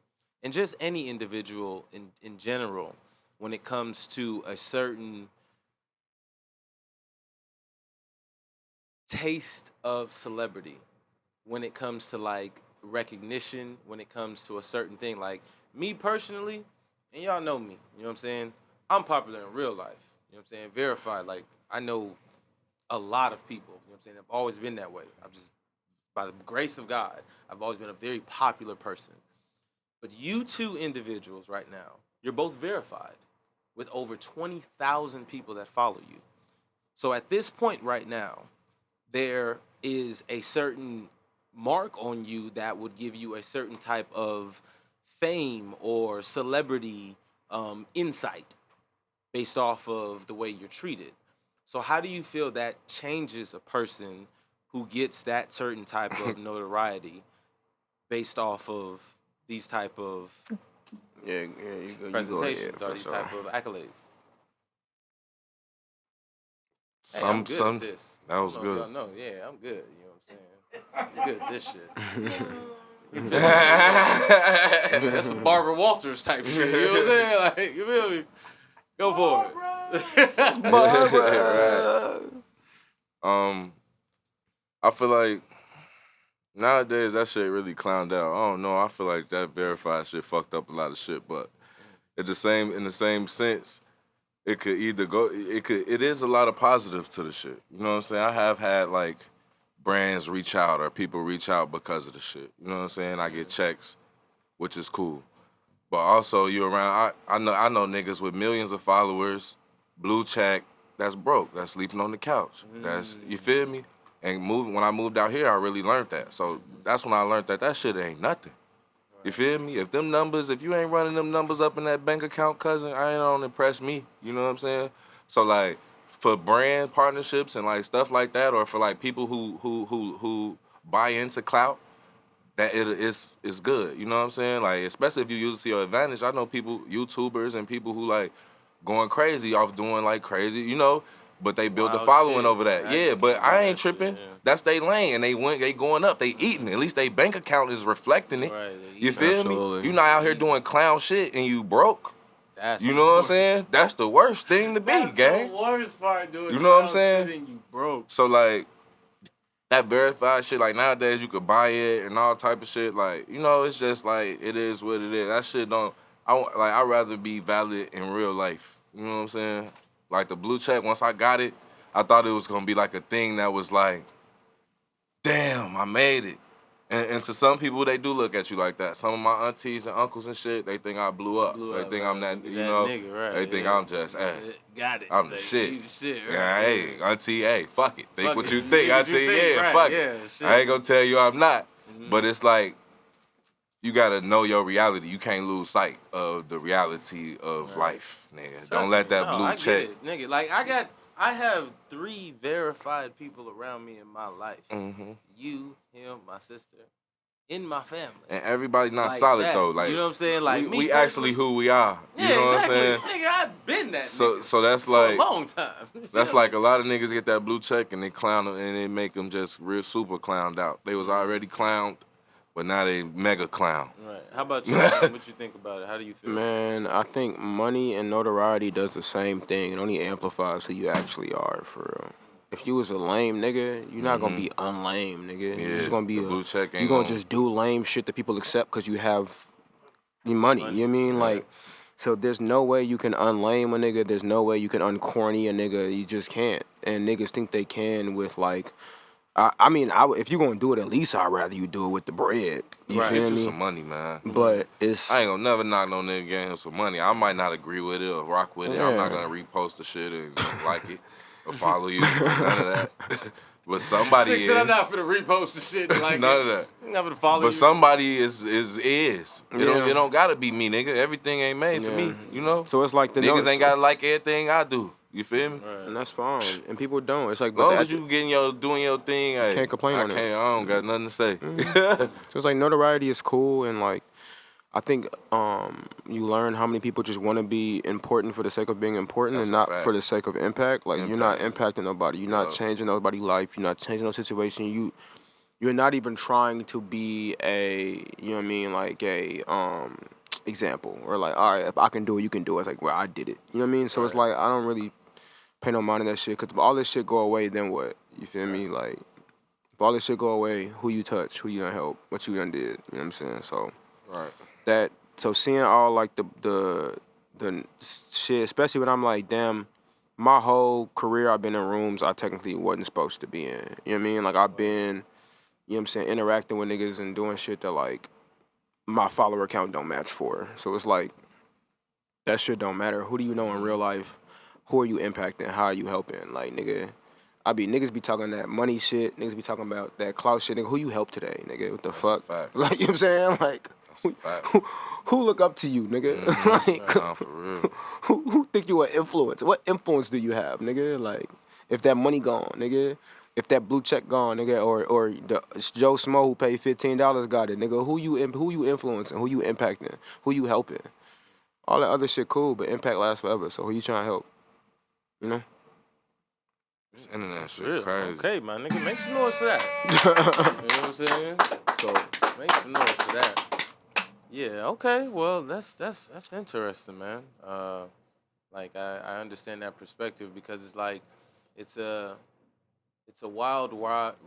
Speaker 1: and just any individual in general when it comes to a certain taste of celebrity, when it comes to like recognition, when it comes to a certain thing. Like me personally, and y'all know me, you know what I'm saying? I'm popular in real life, you know what I'm saying? Verified, like I know a lot of people, you know what I'm saying? I've always been that way. I've just, by the grace of God, I've always been a very popular person. But you two individuals right now, you're both verified with over 20,000 people that follow you. So at this point right now, there is a certain mark on you that would give you a certain type of fame or celebrity insight based off of the way you're treated. So how do you feel that changes a person who gets that certain type of notoriety based off of these type of presentations or these type of accolades? Hey, I'm good at this.
Speaker 3: That was good.
Speaker 1: Y'all know, yeah, I'm good. You know what I'm saying? I'm good at this shit. You feel me? That's some Barbara Walters type shit. You know what I'm saying? Like, you feel me? Go for it.
Speaker 3: Barbara. Right. I feel like nowadays that shit really clowned out. I don't know. I feel like that verified shit fucked up a lot of shit, but in the same sense, it could either go. It is a lot of positives to the shit. You know what I'm saying? I have had like brands reach out or people reach out because of the shit. You know what I'm saying? I get checks, which is cool. But also you around. I know niggas with millions of followers, blue check, that's broke. That's sleeping on the couch. That's, you feel me? And when I moved out here, I really learned that. So that's when I learned that shit ain't nothing. You feel me? If you ain't running them numbers up in that bank account, cousin, I ain't don't impress me. You know what I'm saying? So like for brand partnerships and like stuff like that, or for like people who buy into clout, that it's good. You know what I'm saying? Like especially if you use it to your advantage. I know people, YouTubers and people who like going crazy off doing like crazy, you know. But they build a following over that. Yeah, but I ain't tripping. That's they lane, and they going up. They eating. At least they bank account is reflecting it.
Speaker 1: Right,
Speaker 3: you feel me? You not out here doing clown shit and you broke. You know what I'm saying? That's the worst thing to be,
Speaker 1: That's
Speaker 3: gang.
Speaker 1: the worst part, dude.
Speaker 3: You know what I'm saying?
Speaker 1: Shit and you broke.
Speaker 3: So like that verified shit, like nowadays you could buy it and all type of shit. Like, you know, it's just like it is what it is. That shit don't. I'd rather be valid in real life. You know what I'm saying? Like the blue check. Once I got it, I thought it was gonna be like a thing that was like, damn, I made it. And to some people, they do look at you like that. Some of my aunties and uncles and shit, they think I blew up. They think I'm that, you know.
Speaker 1: Nigga, right,
Speaker 3: they think I'm just, hey,
Speaker 1: got it.
Speaker 3: I'm the shit.
Speaker 1: You the shit, right?
Speaker 3: Yeah, hey, auntie, hey, fuck it. Think
Speaker 1: Fuck
Speaker 3: what
Speaker 1: it.
Speaker 3: you think, auntie. Yeah,
Speaker 1: right,
Speaker 3: fuck
Speaker 1: yeah,
Speaker 3: it.
Speaker 1: shit.
Speaker 3: I ain't gonna tell you I'm not. But it's like, you gotta know your reality. You can't lose sight of the reality of life, nigga. Don't let that blue
Speaker 1: I
Speaker 3: check.
Speaker 1: get it, nigga. Like I have 3 verified people around me in my life. You, him, my sister, in my family.
Speaker 3: And everybody not
Speaker 1: Like
Speaker 3: solid
Speaker 1: that.
Speaker 3: though. Like,
Speaker 1: you know what I'm saying? Like
Speaker 3: we actually who we are. You
Speaker 1: Yeah,
Speaker 3: know
Speaker 1: exactly.
Speaker 3: what I'm saying?
Speaker 1: Nigga, I've been that.
Speaker 3: So
Speaker 1: nigga
Speaker 3: so that's
Speaker 1: for
Speaker 3: like
Speaker 1: a long time.
Speaker 3: that's like a lot of niggas get that blue check and they clown them and they make them just real super clowned out. They was already clowned, but now they mega clown.
Speaker 1: Right. How about you? Man? What you think about it? How do you feel?
Speaker 2: Man, I think money and notoriety does the same thing. It only amplifies who you actually are, for real. If you was a lame nigga, you're not gonna be unlame, nigga. You're just gonna be
Speaker 3: blue check ain't
Speaker 2: you gonna
Speaker 3: gonna-
Speaker 2: just do lame shit that people accept because you have money. You know what I mean? Like, so there's no way you can unlame a nigga. There's no way you can uncorny a nigga. You just can't. And niggas think they can with like, I mean, if you gonna do it, at least I'd rather you do it with the bread. You
Speaker 3: Get
Speaker 2: feel
Speaker 3: you
Speaker 2: me?
Speaker 3: some money, man.
Speaker 2: But it's
Speaker 3: I ain't gonna never knock no nigga getting him some money. I might not agree with it or rock with it. I'm not
Speaker 2: Yeah.
Speaker 3: gonna repost the shit and like it or follow you. None of that. But somebody is.
Speaker 1: I'm not for the repost and shit. Like
Speaker 3: None of that.
Speaker 1: I'm not for the follow
Speaker 3: But
Speaker 1: you.
Speaker 3: somebody is. It
Speaker 2: Yeah.
Speaker 3: don't gotta be me, nigga. Everything ain't made for me, you know?
Speaker 2: so it's like the
Speaker 3: Niggas ain't gotta like everything I do. You feel me?
Speaker 2: and that's fine. And people don't. It's like,
Speaker 3: As
Speaker 2: but
Speaker 3: long as you doing your thing, hey,
Speaker 2: can't complain on it.
Speaker 3: I don't got nothing to say.
Speaker 2: So it's like notoriety is cool, and like I think you learn how many people just want to be important for the sake of being important
Speaker 3: That's
Speaker 2: and
Speaker 3: a
Speaker 2: not
Speaker 3: fact.
Speaker 2: for the sake of impact. Like you're not
Speaker 3: Impact.
Speaker 2: impacting nobody. You're not changing nobody's life. You're not changing no situation. You're not even trying to be a, you know what I mean, like a example, or like, all right, if I can do it, you can do it. It's like, well, I did it. You know what I mean? So it's like I don't really pay no mind in that shit, because if all this shit go away, then what? You feel me? Like, if all this shit go away, who you touch, who you done help, what you done did. You know what I'm saying? So
Speaker 3: Right.
Speaker 2: so seeing all like the shit, especially when I'm like, damn, my whole career I've been in rooms I technically wasn't supposed to be in. You know what I mean? Like I've been, you know what I'm saying, interacting with niggas and doing shit that like my follower count don't match for. So it's like that shit don't matter. Who do you know in real life? Who are you impacting? How are you helping? Like, nigga, niggas be talking that money shit. Niggas be talking about that clout shit. Nigga, who you help today, nigga? What the fuck?
Speaker 3: fact.
Speaker 2: Like, you know what I'm saying? Like,
Speaker 3: Fact.
Speaker 2: who look up to you, nigga? Like,
Speaker 3: Nah, for real.
Speaker 2: who think you an influence? What influence do you have, nigga? Like, if that money gone, nigga, if that blue check gone, nigga, or the Joe Smo who paid $15 got it, nigga, who you influencing? Who you impacting? Who you helping? All that other shit cool, but impact lasts forever. So who you trying to help? You know?
Speaker 3: This internet shit
Speaker 1: Real.
Speaker 3: crazy.
Speaker 1: Okay, my nigga, make some noise for that. You know what I'm saying?
Speaker 2: So
Speaker 1: Make some noise for that. Yeah. Okay. Well, that's interesting, man. Like I understand that perspective, because it's like it's a wild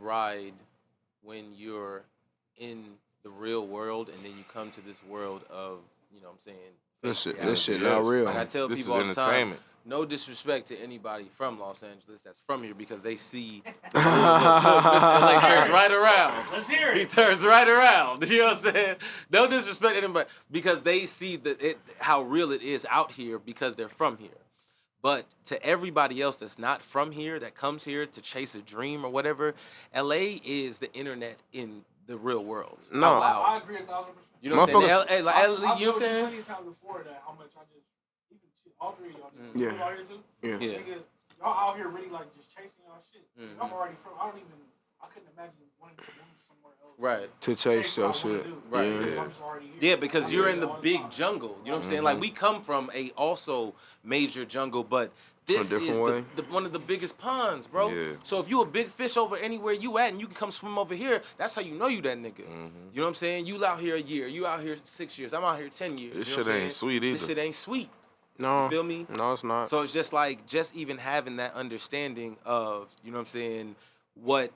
Speaker 1: ride when you're in the real world and then you come to this world of, you know what I'm saying,
Speaker 2: this shit not real.
Speaker 1: Like I tell
Speaker 3: This
Speaker 1: people all
Speaker 3: is
Speaker 1: the time,
Speaker 3: entertainment.
Speaker 1: no disrespect to anybody from Los Angeles that's from here, because they see look, Mr. LA turns right around.
Speaker 4: Let's hear
Speaker 1: He
Speaker 4: it.
Speaker 1: turns right around. You know what I'm saying? No disrespect to anybody, because they see how real it is out here because they're from here. But to everybody else that's not from here, that comes here to chase a dream or whatever, LA is the internet in the real world.
Speaker 2: No.
Speaker 1: Out loud.
Speaker 4: I agree 1,000%.
Speaker 1: You know what I'm saying?
Speaker 2: Motherfuckers-
Speaker 1: LA, like,
Speaker 4: I've
Speaker 1: you know what I'm
Speaker 4: told you
Speaker 1: saying?
Speaker 4: plenty of times before that how much I just, even shit, all 3 of y'all niggas,
Speaker 2: Yeah.
Speaker 4: you out here too?
Speaker 2: Yeah.
Speaker 1: Yeah.
Speaker 4: Nigga, y'all out here really like just chasing y'all shit.
Speaker 1: Mhm.
Speaker 4: I'm already from, I couldn't imagine wanting to move somewhere else.
Speaker 1: Right.
Speaker 2: To chase
Speaker 4: what I
Speaker 2: your
Speaker 4: wanna
Speaker 2: shit.
Speaker 4: do.
Speaker 1: Right.
Speaker 2: Yeah.
Speaker 4: I'm just already here.
Speaker 1: Yeah, because
Speaker 4: I'm
Speaker 1: you're
Speaker 4: here
Speaker 1: in the
Speaker 4: all
Speaker 1: big
Speaker 4: time.
Speaker 1: jungle. You know what I'm saying? Like, we come from a also major jungle, but this
Speaker 2: different
Speaker 1: is
Speaker 2: way.
Speaker 1: the one of the biggest ponds, bro.
Speaker 3: Yeah.
Speaker 1: So if you a big fish over anywhere you at and you can come swim over here, that's how you know you that nigga. You know what I'm saying? You out here a year, you out here 6 years, I'm out here 10 years.
Speaker 3: This
Speaker 1: you know
Speaker 3: shit
Speaker 1: what I'm
Speaker 3: ain't
Speaker 1: saying?
Speaker 3: sweet
Speaker 1: This
Speaker 3: either.
Speaker 1: shit ain't sweet.
Speaker 2: No.
Speaker 1: You feel me?
Speaker 2: No, it's not.
Speaker 1: So it's just like, just even having that understanding of, you know what I'm saying, what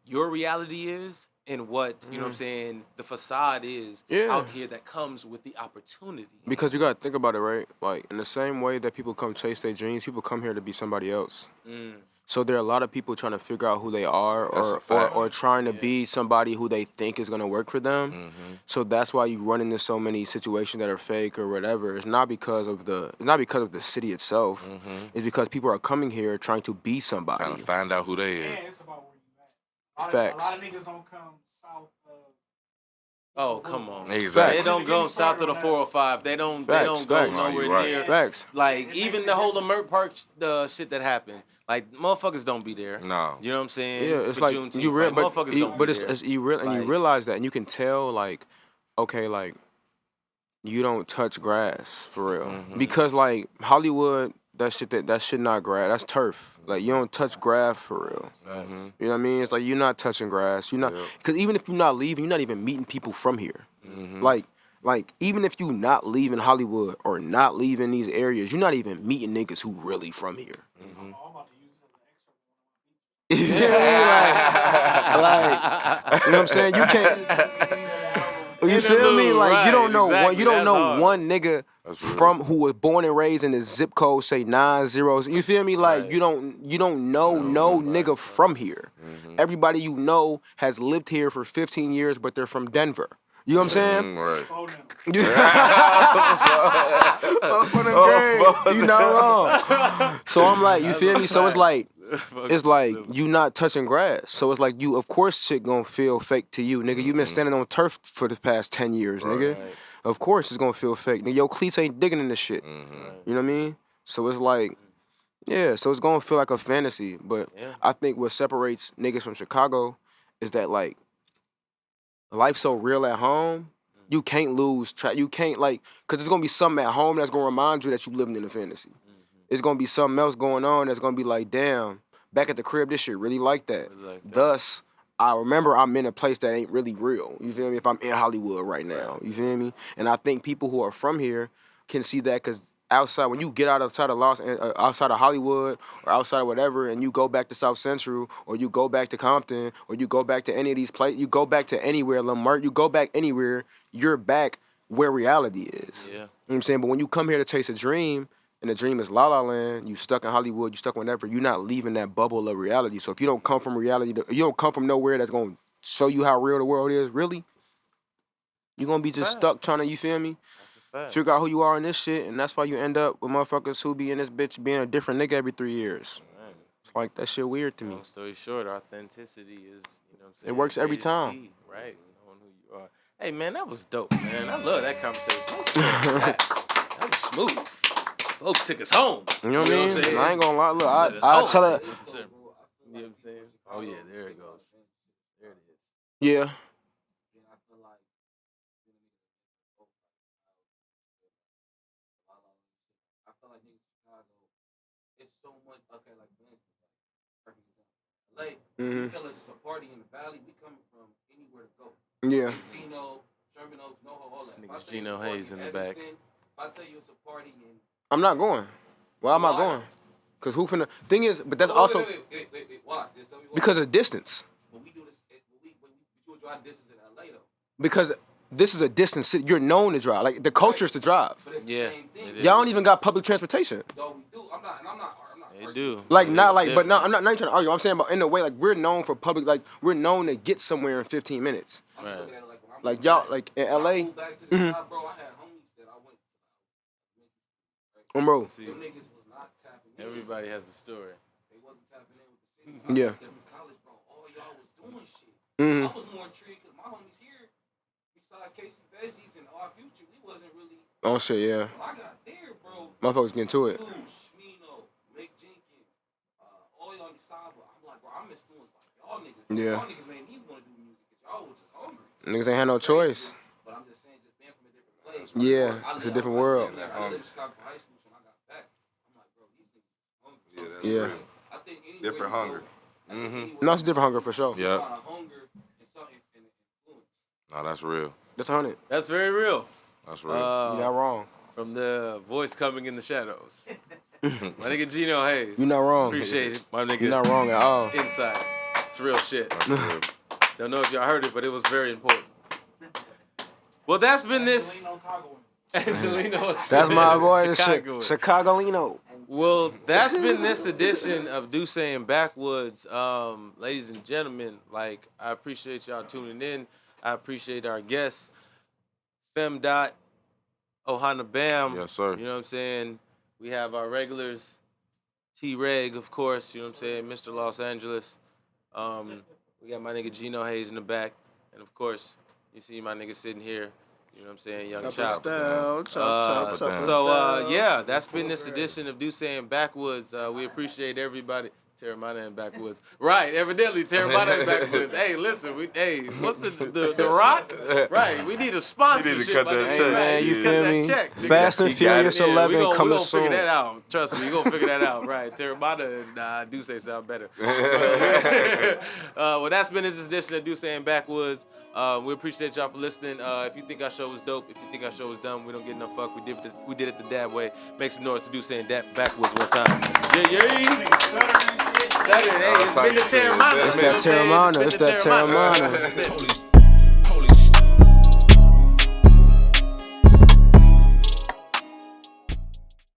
Speaker 1: your reality is and what, you know what I'm saying, the facade is out here that comes with the opportunity.
Speaker 2: Because you got to think about it, right? Like, in the same way that people come chase their dreams, people come here to be somebody else. So there are a lot of people trying to figure out who they are or trying to be somebody who they think is going to work for them. So that's why you run into so many situations that are fake or whatever. It's not because of the city itself. It's because people are coming here trying to be somebody.
Speaker 3: Trying to find out who they is.
Speaker 4: And it's about where you at.
Speaker 2: Facts.
Speaker 4: A lot of niggas don't come south of.
Speaker 1: Oh, come on.
Speaker 3: Exactly.
Speaker 1: They don't go south of the 405. They don't go nowhere near.
Speaker 2: Facts.
Speaker 1: Like, even the whole Lamert Park shit that happened. Like, motherfuckers don't be there.
Speaker 3: No.
Speaker 1: You know what I'm saying?
Speaker 2: Yeah, it's
Speaker 1: For
Speaker 2: like
Speaker 1: Juneteenth.
Speaker 2: you
Speaker 1: motherfuckers don't be there.
Speaker 2: you realize that, and you can tell, like, okay, like, you don't touch grass for real because, like, Hollywood, that shit not grass, that's turf. Like, you don't touch grass for real. You know what I mean? It's like you're not touching grass. You're not, because even if you're not leaving, you're not even meeting people from here. Like even if you not leaving Hollywood or not leaving these areas, you're not even meeting niggas who really from here. Like, you know what I'm saying? You can't. You feel me? Like,
Speaker 1: right,
Speaker 2: you don't know
Speaker 1: exactly,
Speaker 2: you don't
Speaker 1: that's
Speaker 2: know
Speaker 1: hard.
Speaker 2: one nigga from who was born and raised in the zip code say 9 zeros. You feel me? Like, you don't know no nigga from here. Everybody you know has lived here for 15 years, but they're from Denver. You know what I'm saying?
Speaker 3: Right.
Speaker 2: You not wrong. So I'm like, you feel me? So it's like you not touching grass. So it's like, you, of course shit gonna feel fake to you, nigga. You been standing on turf for the past 10 years, nigga. Of course it's gonna feel fake. Nigga, your cleats ain't digging in this shit. You know what I mean? So it's like, yeah, so it's gonna feel like a fantasy. But I think what separates niggas from Chicago is that, like, life's so real at home, you can't lose track. You can't, like, because there's going to be something at home that's going to remind you that you living in a fantasy. It's going to be something else going on that's going to be like, damn, back at the crib, this shit really like that. Thus, I remember I'm in a place that ain't really real. You feel me? If I'm in Hollywood right now. You feel me? And I think people who are from here can see that, because outside, when you get outside of Hollywood or outside of whatever, and you go back to South Central, or you go back to Compton, or you go back to any of these places, you go back to anywhere, Lamert, you go back anywhere, you're back where reality is. You know what I'm saying? But when you come here to chase a dream, and the dream is La La Land, you stuck in Hollywood, you stuck whenever, you're not leaving that bubble of reality. So if you don't come from reality, you don't come from nowhere that's going to show you how real the world is, really, you're going to be just stuck trying to, you feel me? Figure out who you are in this shit, and that's why you end up with motherfuckers who be in this bitch being a different nigga every 3 years. It's like, that shit weird to me.
Speaker 1: Long story short, authenticity is, you know what I'm saying?
Speaker 2: It works every time.
Speaker 1: Key, right? Knowing who you are. Hey, man, that was dope, man. I love that conversation. That was smooth. Folks took us home.
Speaker 2: You know what I mean? I ain't gonna lie. Look, I tell her.
Speaker 1: You know what I'm saying? Oh, yeah, there it goes. There it is.
Speaker 2: Yeah.
Speaker 1: Like, you tell us it's a party in the valley, we coming from anywhere to go.
Speaker 2: Yeah.
Speaker 1: Casino, Sherman Oaks, NoHo, all that.
Speaker 2: Niggas
Speaker 1: Gino Hayes in the back. If I tell you it's a party in...
Speaker 2: I'm not going. Why am I going? Because who finna... Thing is, but that's also...
Speaker 1: Wait, why? Just tell me why.
Speaker 2: Because of distance.
Speaker 1: When we do this, we do a drive distance in LA, though.
Speaker 2: Because this is a distant city. You're known to drive. Like, the culture is to drive.
Speaker 1: But it's the same thing.
Speaker 2: Y'all don't even got public transportation.
Speaker 1: No, we do. I'm not.
Speaker 5: They do.
Speaker 2: Like, not like, but not, I'm not trying to argue. I'm saying, but in a way, like, we're known for public, like, we're known to get somewhere in 15 minutes.
Speaker 1: Right.
Speaker 2: Like, y'all, like, in LA.
Speaker 1: Bro, I had homies that I went to.
Speaker 2: Bro.
Speaker 1: See, them niggas was not tapping in. Everybody has a story. They wasn't tapping in with the city.
Speaker 2: Yeah.
Speaker 1: College, bro, all y'all was doing shit. I was more intrigued because my homies here, besides Casey Veggies and Our Future, we wasn't really.
Speaker 2: Oh, shit, yeah.
Speaker 1: When I got there, bro.
Speaker 2: Motherfuckers getting to it.
Speaker 1: I'm like, bro, I'm influenced by y'all niggas.
Speaker 2: Yeah.
Speaker 1: Y'all niggas made me want to do music because y'all was just hungry.
Speaker 2: Niggas ain't had no choice.
Speaker 1: But I'm just saying, just being from a different place.
Speaker 2: Yeah, it's a different world.
Speaker 1: I lived in Chicago for high school, so when I got back, I'm like, bro, these niggas hungry.
Speaker 3: Yeah, that's
Speaker 2: Yeah.
Speaker 3: real.
Speaker 1: I think
Speaker 3: Different hunger.
Speaker 2: No, it's a different hunger for sure.
Speaker 3: Yeah.
Speaker 1: Hunger and something and influence.
Speaker 3: No, that's real.
Speaker 2: That's 100.
Speaker 1: That's very real.
Speaker 3: That's real.
Speaker 2: You're not wrong.
Speaker 1: From the voice coming in the shadows. My nigga Gino Hayes.
Speaker 2: You're not wrong.
Speaker 1: Appreciate it. My nigga.
Speaker 2: You're not wrong at all.
Speaker 1: Inside. It's real shit. Don't know if y'all heard it, but it was very important. Well, that's been this. Angelino.
Speaker 2: That's my boy,
Speaker 1: Chicago.
Speaker 2: Chicagoino.
Speaker 1: Well, that's been this edition of Dussé and Backwoods. Ladies and gentlemen, like, I appreciate y'all tuning in. I appreciate our guests. Femdot, Ohana Bam.
Speaker 3: Yes, sir.
Speaker 1: You know what I'm saying? We have our regulars. T-Reg, of course. You know what I'm saying? Mr. Los Angeles. We got my nigga Gino Hayes in the back. And, of course, you see my nigga sitting here. You know what I'm saying? Young Chop. Yeah, that's been this edition of Dussé and Backwoods. We appreciate everybody. Terramana and Backwoods. Right, evidently, Terramana and Backwoods. Hey, listen, what's the Rock? Right, we need a sponsorship.
Speaker 3: You need to cut that check.
Speaker 2: Man, you
Speaker 1: cut
Speaker 2: feel
Speaker 1: that
Speaker 2: me?
Speaker 1: check.
Speaker 2: Fast and Furious 11
Speaker 1: we
Speaker 2: coming
Speaker 1: gonna
Speaker 2: soon.
Speaker 1: figure that out. Trust me, we're going to figure that out. Right, Terramana and Dussé sound better. Well, that's been this edition of Dussé and Backwoods. We appreciate y'all for listening. If you think our show was dope, if you think our show was dumb, we don't get enough fuck. We did it the dad way. Make some noise for Dussé and Backwoods one time. Yeah. Hey, it's been the Terramana.
Speaker 2: It's that Terramana.